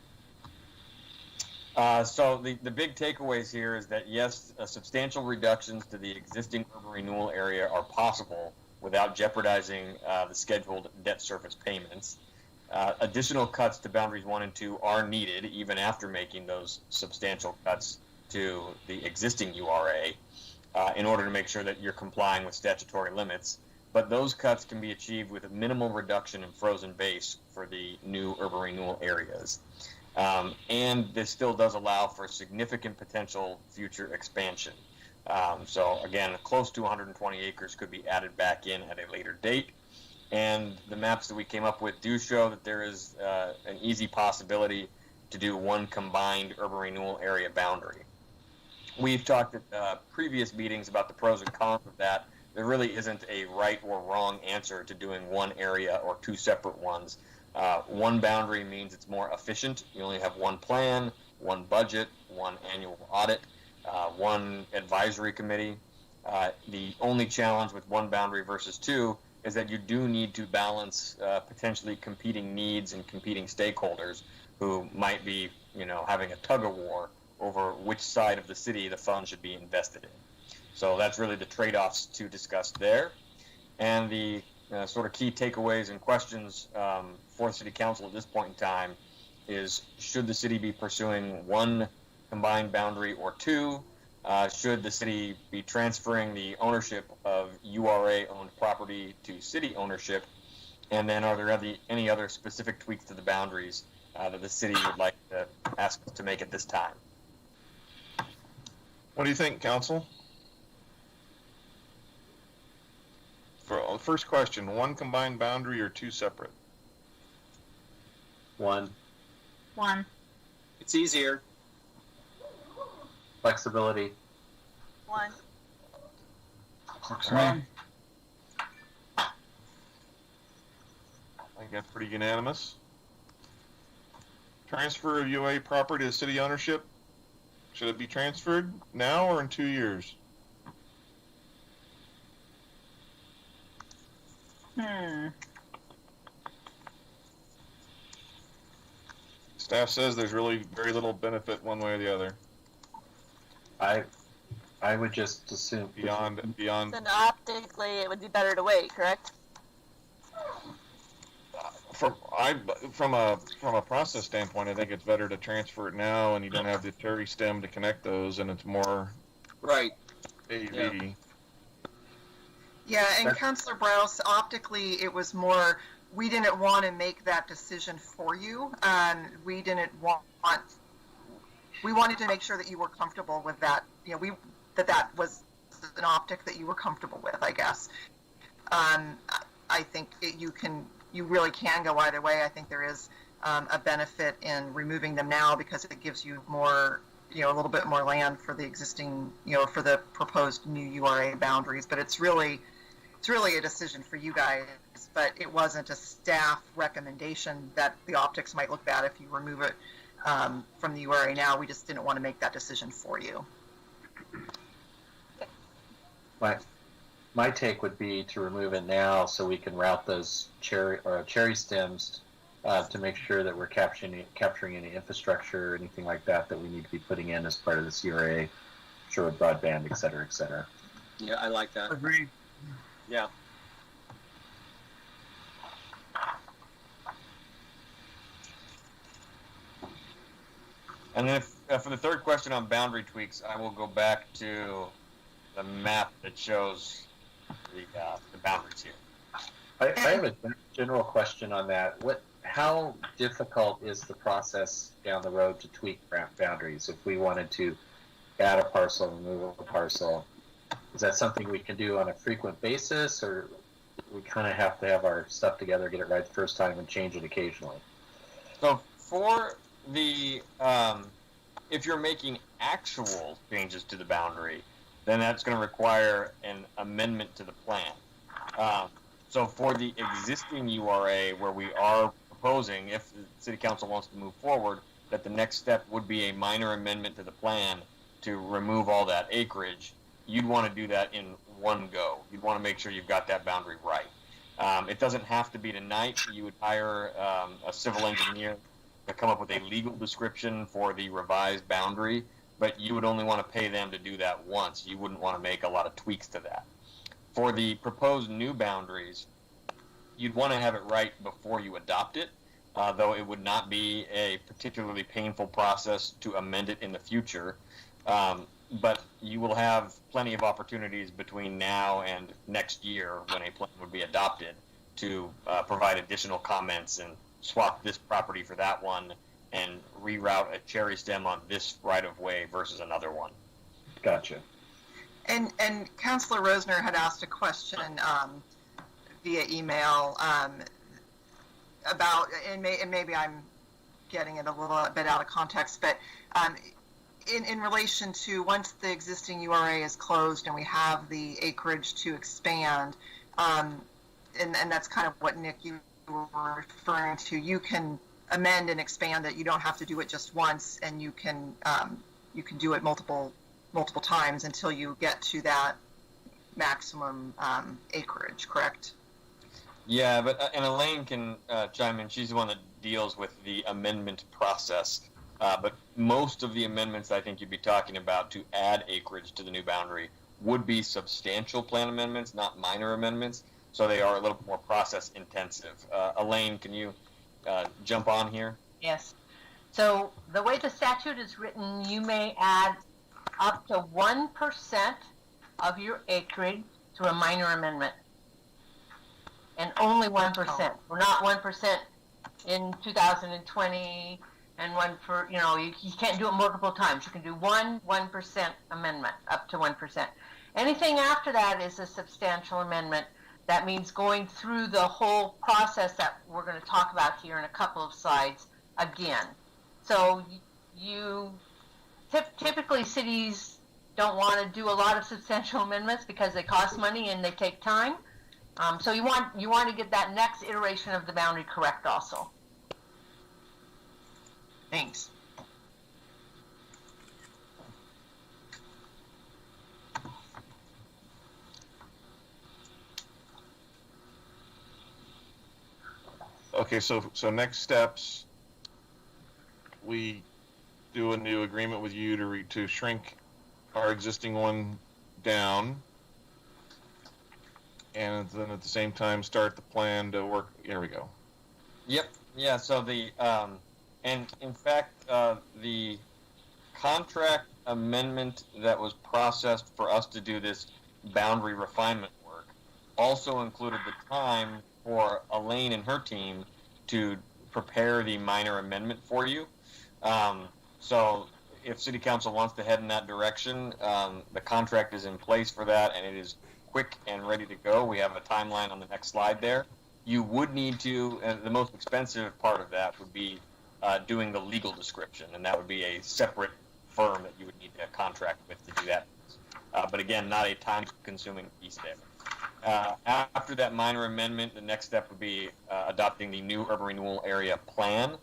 So the big takeaways here is that, yes, substantial reductions to the existing urban renewal area are possible without jeopardizing the scheduled debt service payments. Additional cuts to boundaries 1 and 2 are needed even after making those substantial cuts to the existing URA in order to make sure that you're complying with statutory limits. But those cuts can be achieved with a minimal reduction in frozen base for the new urban renewal areas. And this still does allow for significant potential future expansion. So again, close to 120 acres could be added back in at a later date. And the maps that we came up with do show that there is an easy possibility to do one combined urban renewal area boundary. We've talked at previous meetings about the pros and cons of that. There really isn't a right or wrong answer to doing one area or two separate ones. One boundary means it's more efficient. You only have one plan, one budget, one annual audit, one advisory committee. The only challenge with one boundary versus two is that you do need to balance potentially competing needs and competing stakeholders who might be, having a tug of war over which side of the city the funds should be invested in. So that's really the trade-offs to discuss there. And the sort of key takeaways and questions for City Council at this point in time is, should the city be pursuing one combined boundary or two? Should the city be transferring the ownership of URA-owned property to city ownership? And then are there any other specific tweaks to the boundaries that the city would like to ask us to make at this time? What do you think, Council? For the first question, one combined boundary or two separate? One. It's easier. Flexibility. One. Works for me. I think that's pretty unanimous. Transfer of UA property to city ownership. Should it be transferred now or in 2 years? Staff says there's really very little benefit one way or the other. I would just assume Beyond. Then optically, it would be better to wait, correct? From a process standpoint, I think it's better to transfer it now, and you don't have the Terry stem to connect those, and it's more Right. AV. Yeah, and Councilor Browse, optically, it was more, we didn't want to make that decision for you. We didn't want, we wanted to make sure that you were comfortable with that. That was an optic that you were comfortable with, I guess. I think you really can go either way. I think there is a benefit in removing them now because it gives you more a little bit more land for the existing, for the proposed new URA boundaries. But it's really a decision for you guys. But it wasn't a staff recommendation that the optics might look bad if you remove it from the URA now. We just didn't want to make that decision for you. My take would be to remove it now so we can route those cherry stems to make sure that we're capturing any infrastructure or anything like that we need to be putting in as part of this URA, Sherwood broadband, et cetera, et cetera. Yeah, I like that. Agreed. Yeah. And then for the third question on boundary tweaks, I will go back to the map that shows the boundaries here. I have a general question on that. How difficult is the process down the road to tweak boundaries? If we wanted to add a parcel, remove a parcel, is that something we can do on a frequent basis, or we kind of have to have our stuff together, get it right the first time, and change it occasionally? So for the if you're making actual changes to the boundary, then that's going to require an amendment to the plan. So for the existing URA, where we are proposing, if the City Council wants to move forward, that the next step would be a minor amendment to the plan to remove all that acreage, you'd want to do that in one go. You'd want to make sure you've got that boundary right. It doesn't have to be tonight. You would hire a civil engineer to come up with a legal description for the revised boundary, but you would only want to pay them to do that once. You wouldn't want to make a lot of tweaks to that. For the proposed new boundaries, you'd want to have it right before you adopt it, though it would not be a particularly painful process to amend it in the future. But you will have plenty of opportunities between now and next year, when a plan would be adopted, to provide additional comments and swap this property for that one and reroute a cherry stem on this right-of-way versus another one. Gotcha. And Councilor Rosner had asked a question via email about, and maybe I'm getting it a little bit out of context, but in relation to once the existing URA is closed and we have the acreage to expand, and that's kind of what, Nick, you were referring to, you can amend and expand it. You don't have to do it just once, and you can do it multiple times until you get to that maximum acreage, correct? Yeah, but and Elaine can chime in. She's the one that deals with the amendment process. But most of the amendments I think you'd be talking about to add acreage to the new boundary would be substantial plan amendments, not minor amendments. So they are a little more process intensive. Elaine, can you jump on here? Yes. So the way the statute is written, you may add up to 1% of your acreage to a minor amendment. And only 1%. We're not 1% in 2020 and one for, you can't do it multiple times. You can do 1% amendment, up to 1%. Anything after that is a substantial amendment. That means going through the whole process that we're going to talk about here in a couple of slides again. So typically cities don't want to do a lot of substantial amendments because they cost money and they take time. So you want to get that next iteration of the boundary correct also. Thanks. Okay, so next steps, we do a new agreement with you to shrink our existing one down, and then at the same time start the plan to work. Here we go. Yep. Yeah. So the and in fact the contract amendment that was processed for us to do this boundary refinement work also included the time for Elaine and her team to prepare the minor amendment for you. So if City Council wants to head in that direction, the contract is in place for that, and it is quick and ready to go. We have a timeline on the next slide there. You would need to, and the most expensive part of that would be doing the legal description, and that would be a separate firm that you would need to contract with to do that. But again, not a time-consuming piece there. After that minor amendment, the next step would be adopting the new urban renewal area plan,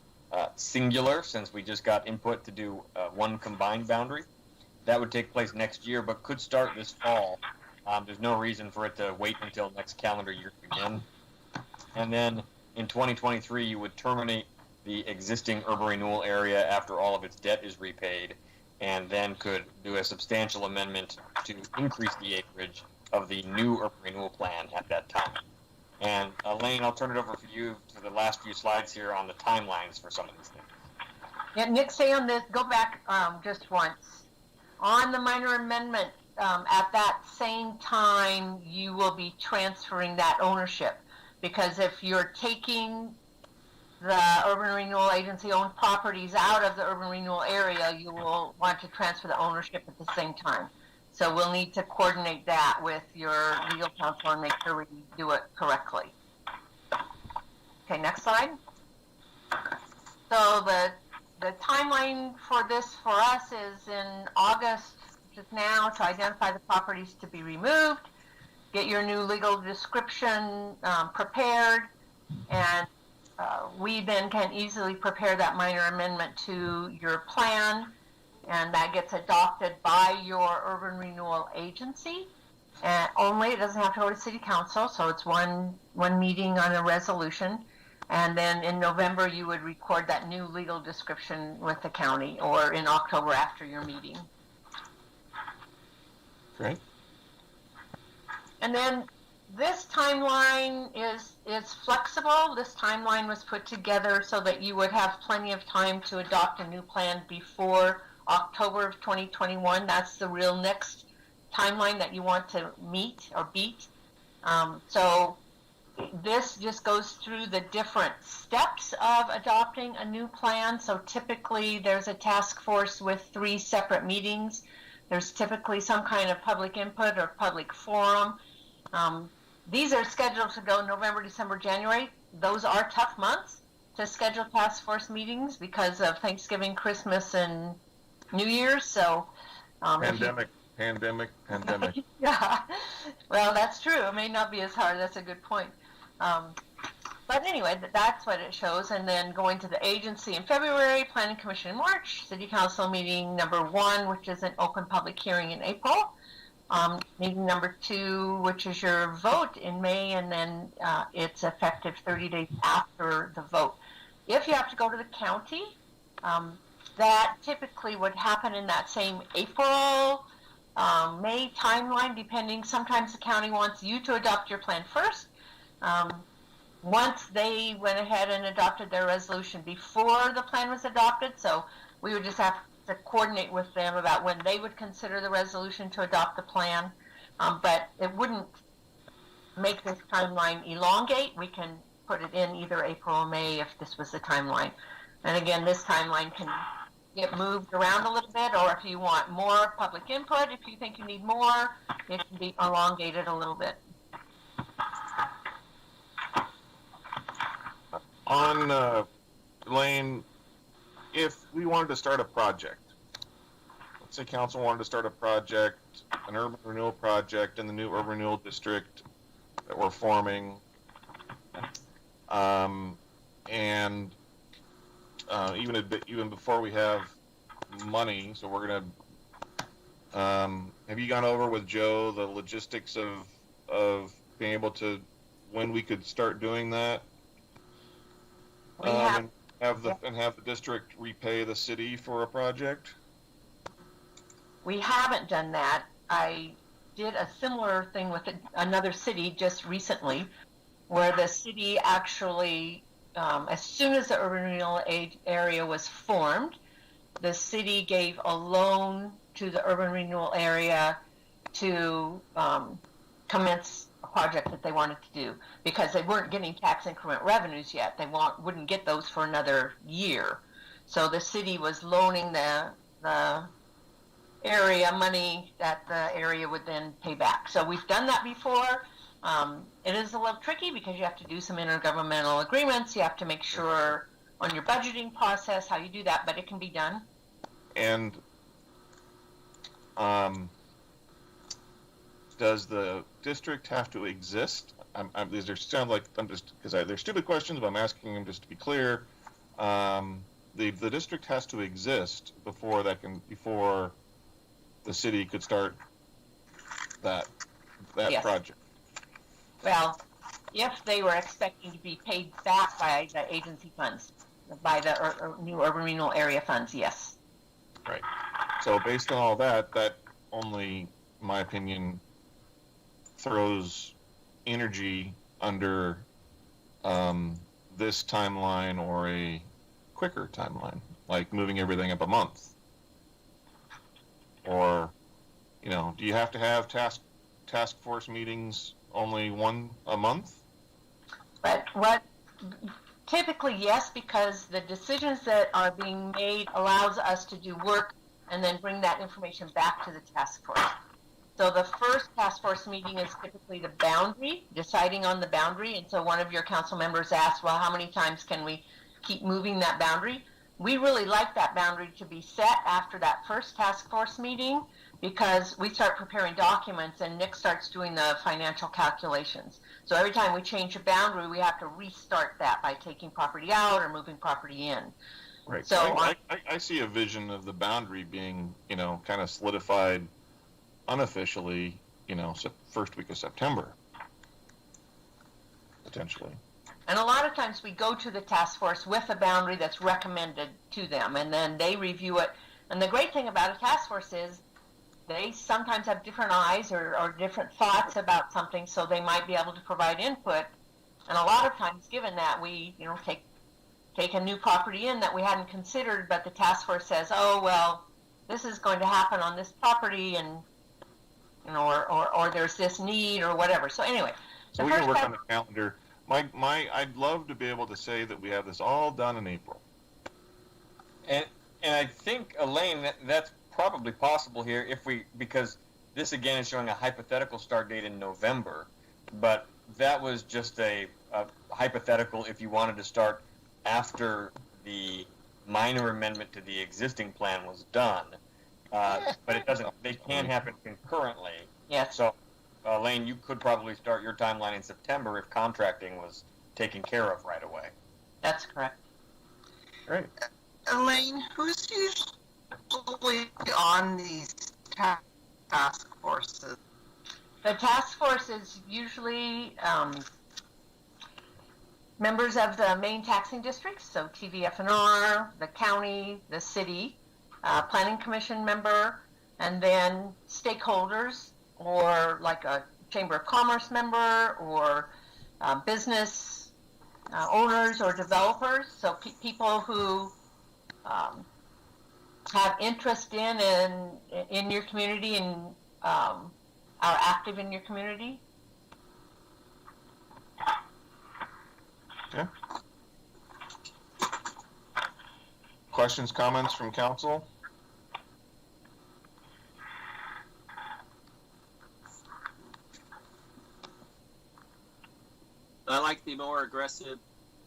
singular, since we just got input to do one combined boundary. That would take place next year, but could start this fall. There's no reason for it to wait until next calendar year to begin. And then in 2023, you would terminate the existing urban renewal area after all of its debt is repaid, and then could do a substantial amendment to increase the acreage of the new urban renewal plan at that time. And Elaine, I'll turn it over for you for the last few slides here on the timelines for some of these things. Yeah, Nick, say on this, go back just once. On the minor amendment, at that same time, you will be transferring that ownership. Because if you're taking the urban renewal agency owned properties out of the urban renewal area, you will want to transfer the ownership at the same time. So we'll need to coordinate that with your legal counsel and make sure we do it correctly. Okay, next slide. So the timeline for this for us is in August, just now, to identify the properties to be removed, get your new legal description prepared, and we then can easily prepare that minor amendment to your plan, and that gets adopted by your urban renewal agency. And only, it doesn't have to go to city council, so it's one meeting on a resolution. And then in November, you would record that new legal description with the county, or in October after your meeting. Great. And then this timeline is flexible. This timeline was put together so that you would have plenty of time to adopt a new plan before October of 2021. That's the real next timeline that you want to meet or beat. So this just goes through the different steps of adopting a new plan. So typically there's a task force with 3 separate meetings. There's typically some kind of public input or public forum. These are scheduled to go November, December, January. Those are tough months to schedule task force meetings because of Thanksgiving, Christmas, and New Year's. So Pandemic. Yeah, well, that's true. It may not be as hard. That's a good point. But anyway, that's what it shows. And then going to the agency in February, Planning Commission in March, City Council meeting number 1, which is an open public hearing in April. Meeting number 2, which is your vote in May, and then it's effective 30 days after the vote. If you have to go to the county, that typically would happen in that same April, May timeline, depending. Sometimes the county wants you to adopt your plan first. Once they went ahead and adopted their resolution before the plan was adopted, so we would just have to coordinate with them about when they would consider the resolution to adopt the plan. But it wouldn't make this timeline elongate. We can put it in either April or May if this was the timeline. And again, this timeline can get moved around a little bit, or if you want more public input, if you think you need more, it can be elongated a little bit. On Elaine, if we wanted to start a project, let's say council wanted to start a project, an urban renewal project in the new urban renewal district that we're forming, and even before we have money, so we're gonna. Have you gone over with Joe the logistics of being able to when we could start doing that? And have the district repay the city for a project? We haven't done that. I did a similar thing with another city just recently, where the city actually, as soon as the urban renewal area was formed, the city gave a loan to the urban renewal area to commence a project that they wanted to do, because they weren't getting tax increment revenues yet. They wouldn't get those for another year. So the city was loaning the area money that the area would then pay back. So we've done that before. It is a little tricky because you have to do some intergovernmental agreements. You have to make sure on your budgeting process how you do that, but it can be done. And Does the district have to exist? These are sound like I'm just because they're stupid questions, but I'm asking them just to be clear. The district has to exist before the city could start that Yes. project. Well, if they were expecting to be paid back by the agency funds, by the new urban renewal area funds, yes. Right. So based on all that, that only, in my opinion, throws energy under this timeline or a quicker timeline, like moving everything up a month. Or, do you have to have task force meetings only one a month? But typically, yes, because the decisions that are being made allows us to do work and then bring that information back to the task force. So the first task force meeting is typically the boundary, deciding on the boundary. And so one of your council members asked, well, how many times can we keep moving that boundary? We really like that boundary to be set after that first task force meeting, because we start preparing documents and Nick starts doing the financial calculations. So every time we change a boundary, we have to restart that by taking property out or moving property in. Right. So I see a vision of the boundary being, kind of solidified unofficially, first week of September, potentially. And a lot of times we go to the task force with a boundary that's recommended to them, and then they review it. And the great thing about a task force is they sometimes have different eyes or different thoughts about something, so they might be able to provide input. And a lot of times, given that we, take a new property in that we hadn't considered, but the task force says, oh, well, this is going to happen on this property, and or there's this need or whatever. So anyway, so we can work on the calendar. I'd love to be able to say that we have this all done in April. And I think, Elaine, that's probably possible here because this again is showing a hypothetical start date in November, but that was just a hypothetical if you wanted to start after the minor amendment to the existing plan was done. But it doesn't. They can happen concurrently. Yes. So, Elaine, you could probably start your timeline in September if contracting was taken care of right away. That's correct. Great. Elaine, who's usually on these task forces? The task force is usually members of the main taxing districts, so TVF&R, the county, the city, planning commission member, and then stakeholders, or like a Chamber of Commerce member, or business owners or developers, so people who have interest in your community and are active in your community. Okay. Questions, comments from council? I like the more aggressive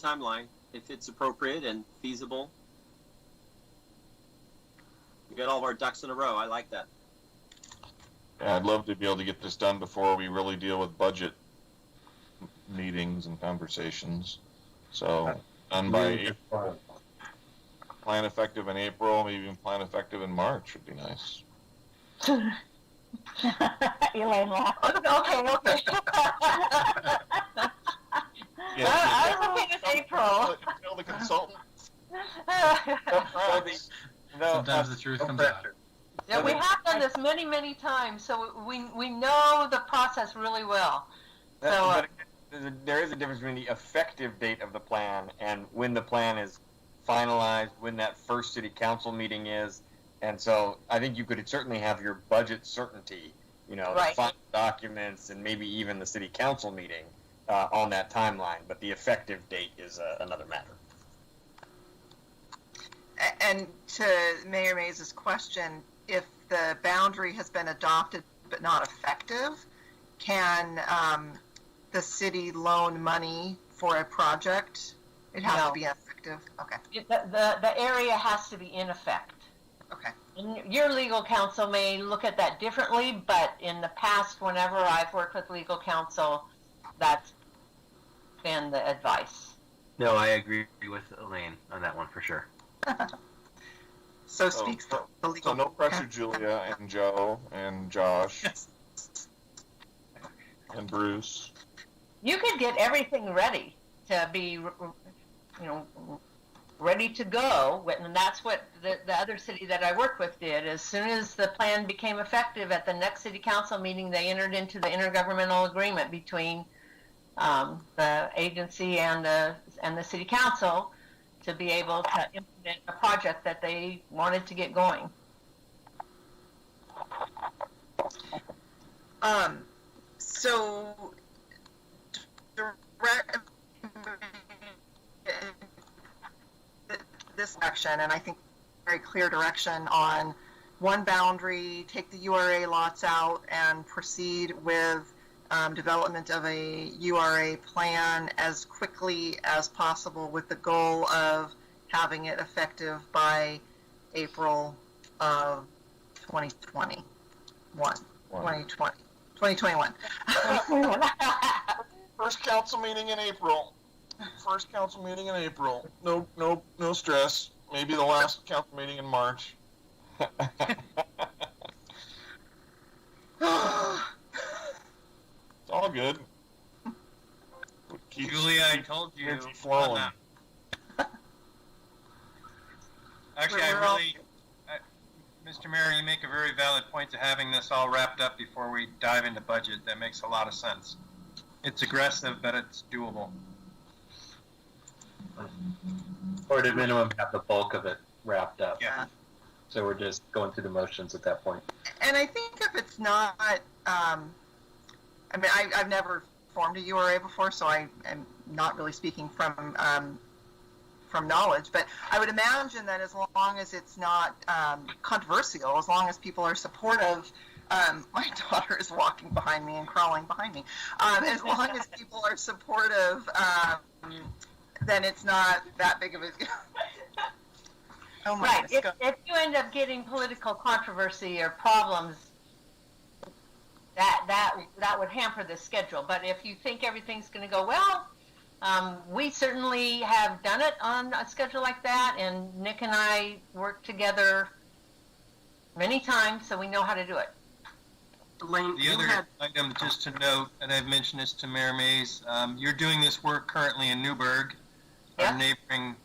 timeline if it's appropriate and feasible. We got all of our ducks in a row. I like that. Yeah, I'd love to be able to get this done before we really deal with budget meetings and conversations. So, done by April. Plan effective in April, maybe even plan effective in March would be nice. Elaine laughed. Okay. I was looking at April. Tell the consultant. Sometimes the truth comes out. Yeah, we have done this many, many times, so we know the process really well. So there is a difference between the effective date of the plan and when the plan is finalized, when that first city council meeting is. And so I think you could certainly have your budget certainty, right. The final documents and maybe even the city council meeting on that timeline. But the effective date is another matter. And to Mayor Mays' question, if the boundary has been adopted but not effective, can the city loan money for a project? It has to be effective. Okay. The area has to be in effect. Okay. Your legal counsel may look at that differently, but in the past, whenever I've worked with legal counsel, that's been the advice. No, I agree with Elaine on that one for sure. So speaks the legal. So no pressure, Julia and Joe and Josh and Bruce. You could get everything ready to be, ready to go, and that's what the other city that I worked with did. As soon as the plan became effective at the next city council meeting, they entered into the intergovernmental agreement between the agency and the city council to be able to implement a project that they wanted to get going. So this action, and I think very clear direction on one boundary, take the URA lots out, and proceed with development of a URA plan as quickly as possible with the goal of having it effective by April of 2021. 2021. First council meeting in April. First council meeting in April. No stress. Maybe the last council meeting in March. It's all good. Julia, I told you. Energy flowing. Actually, Mr. Mayor, you make a very valid point to having this all wrapped up before we dive into budget. That makes a lot of sense. It's aggressive, but it's doable. Or at minimum, have the bulk of it wrapped up. Yeah. So we're just going through the motions at that point. And I think if it's not, I've never formed a URA before, so I am not really speaking from knowledge, but I would imagine that as long as it's not controversial, as long as people are supportive, my daughter is walking behind me and crawling behind me, as long as people are supportive, then it's not that big of a oh my Right. goodness. If you end up getting political controversy or problems, that would hamper the schedule. But if you think everything's going to go well, we certainly have done it on a schedule like that, and Nick and I work together many times, so we know how to do it. Elaine, The other item, just to note, and I've mentioned this to Mayor Mays, you're doing this work currently in Newburgh, Yeah. our neighboring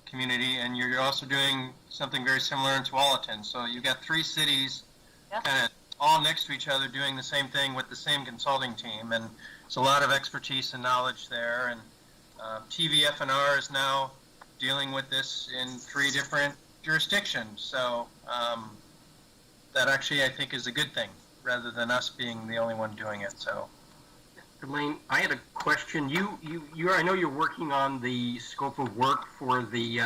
community, and you're also doing something very similar in Tualatin. So you've got three cities Yeah. kind of all next to each other doing the same thing with the same consulting team, and it's a lot of expertise and knowledge there. And TVF&R is now dealing with this in 3 different jurisdictions. So that actually, I think, is a good thing, rather than us being the only one doing it. So, Elaine, I had a question. I know you're working on the scope of work for the,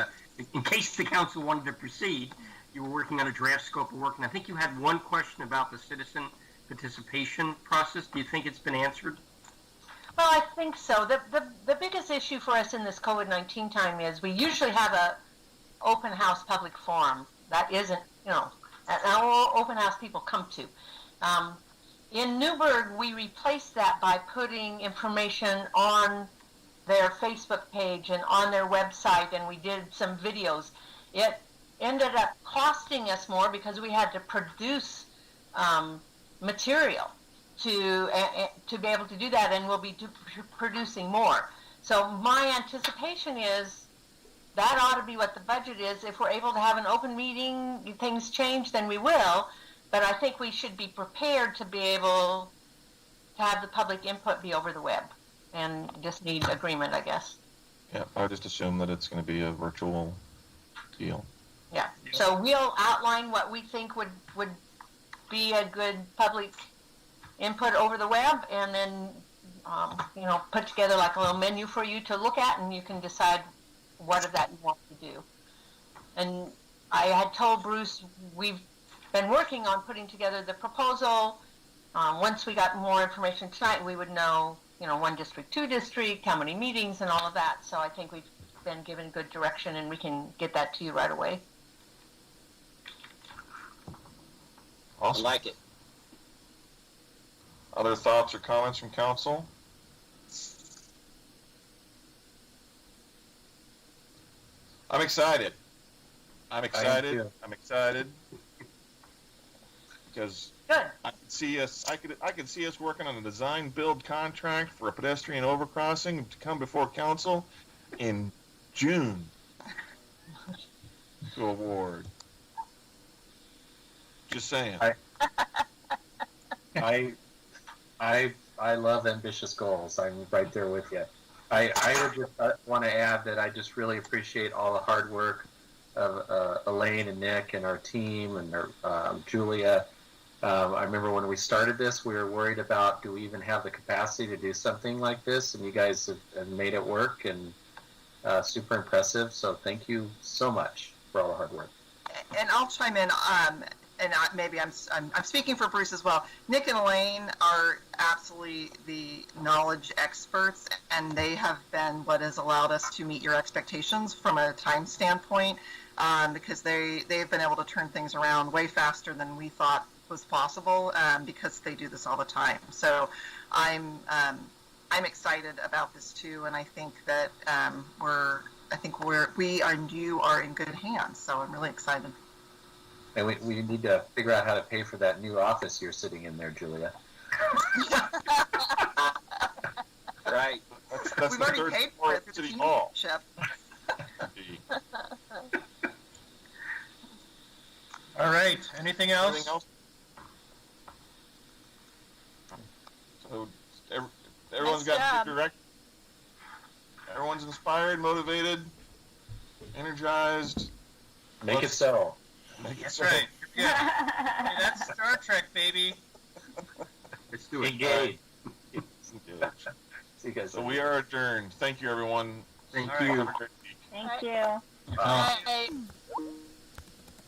in case the council wanted to proceed, you were working on a draft scope of work, and I think you had one question about the citizen participation process. Do you think it's been answered? Well, I think so. The biggest issue for us in this COVID-19 time is we usually have a open house public forum. That isn't, our open house people come to. In Newburgh, we replaced that by putting information on their Facebook page and on their website, and we did some videos. It ended up costing us more because we had to produce material to be able to do that, and we'll be producing more. So my anticipation is that ought to be what the budget is. If we're able to have an open meeting, things change, then we will. But I think we should be prepared to be able to have the public input be over the web, and just need agreement, I guess. Yeah, I would just assume that it's going to be a virtual deal. Yeah. So we'll outline what we think would be a good public input over the web, and then put together like a little menu for you to look at, and you can decide what of that you want to do. And I had told Bruce we've been working on putting together the proposal. Once we got more information tonight, we would know, 1 district, 2 district, how many meetings, and all of that. So I think we've been given good direction, and we can get that to you right away. I Awesome. like it. Other thoughts or comments from council? I'm excited. I'm excited. too. I'm excited because Good. I could see us working on a design build contract for a pedestrian overcrossing to come before council in June to award. Just saying. I love ambitious goals. I'm right there with you. I would just want to add that I just really appreciate all the hard work of Elaine and Nick and our team and Julia. I remember when we started this, we were worried about, do we even have the capacity to do something like this? And you guys have made it work, and super impressive. So thank you so much for all the hard work. And I'll chime in. Maybe I'm speaking for Bruce as well. Nick and Elaine are absolutely the knowledge experts, and they have been what has allowed us to meet your expectations from a time standpoint, because they've been able to turn things around way faster than we thought was possible, because they do this all the time. So I'm excited about this too, and I think that we and you are in good hands. So I'm really excited. And we need to figure out how to pay for that new office you're sitting in there, Julia. Right. That's We've the already third paid for floor it of through the City community Hall. ship. All right, anything else? Anything else? So everyone's Nice got job. good direct. Everyone's inspired, motivated, energized. Make it so. Make it That's so. right. You're good. Hey, that's Star Trek, baby. Let's do it. Engage. Engage. See you guys. So we are adjourned. Thank you, everyone. Thank All right. you. Have a great week. Thank you. Bye. Right.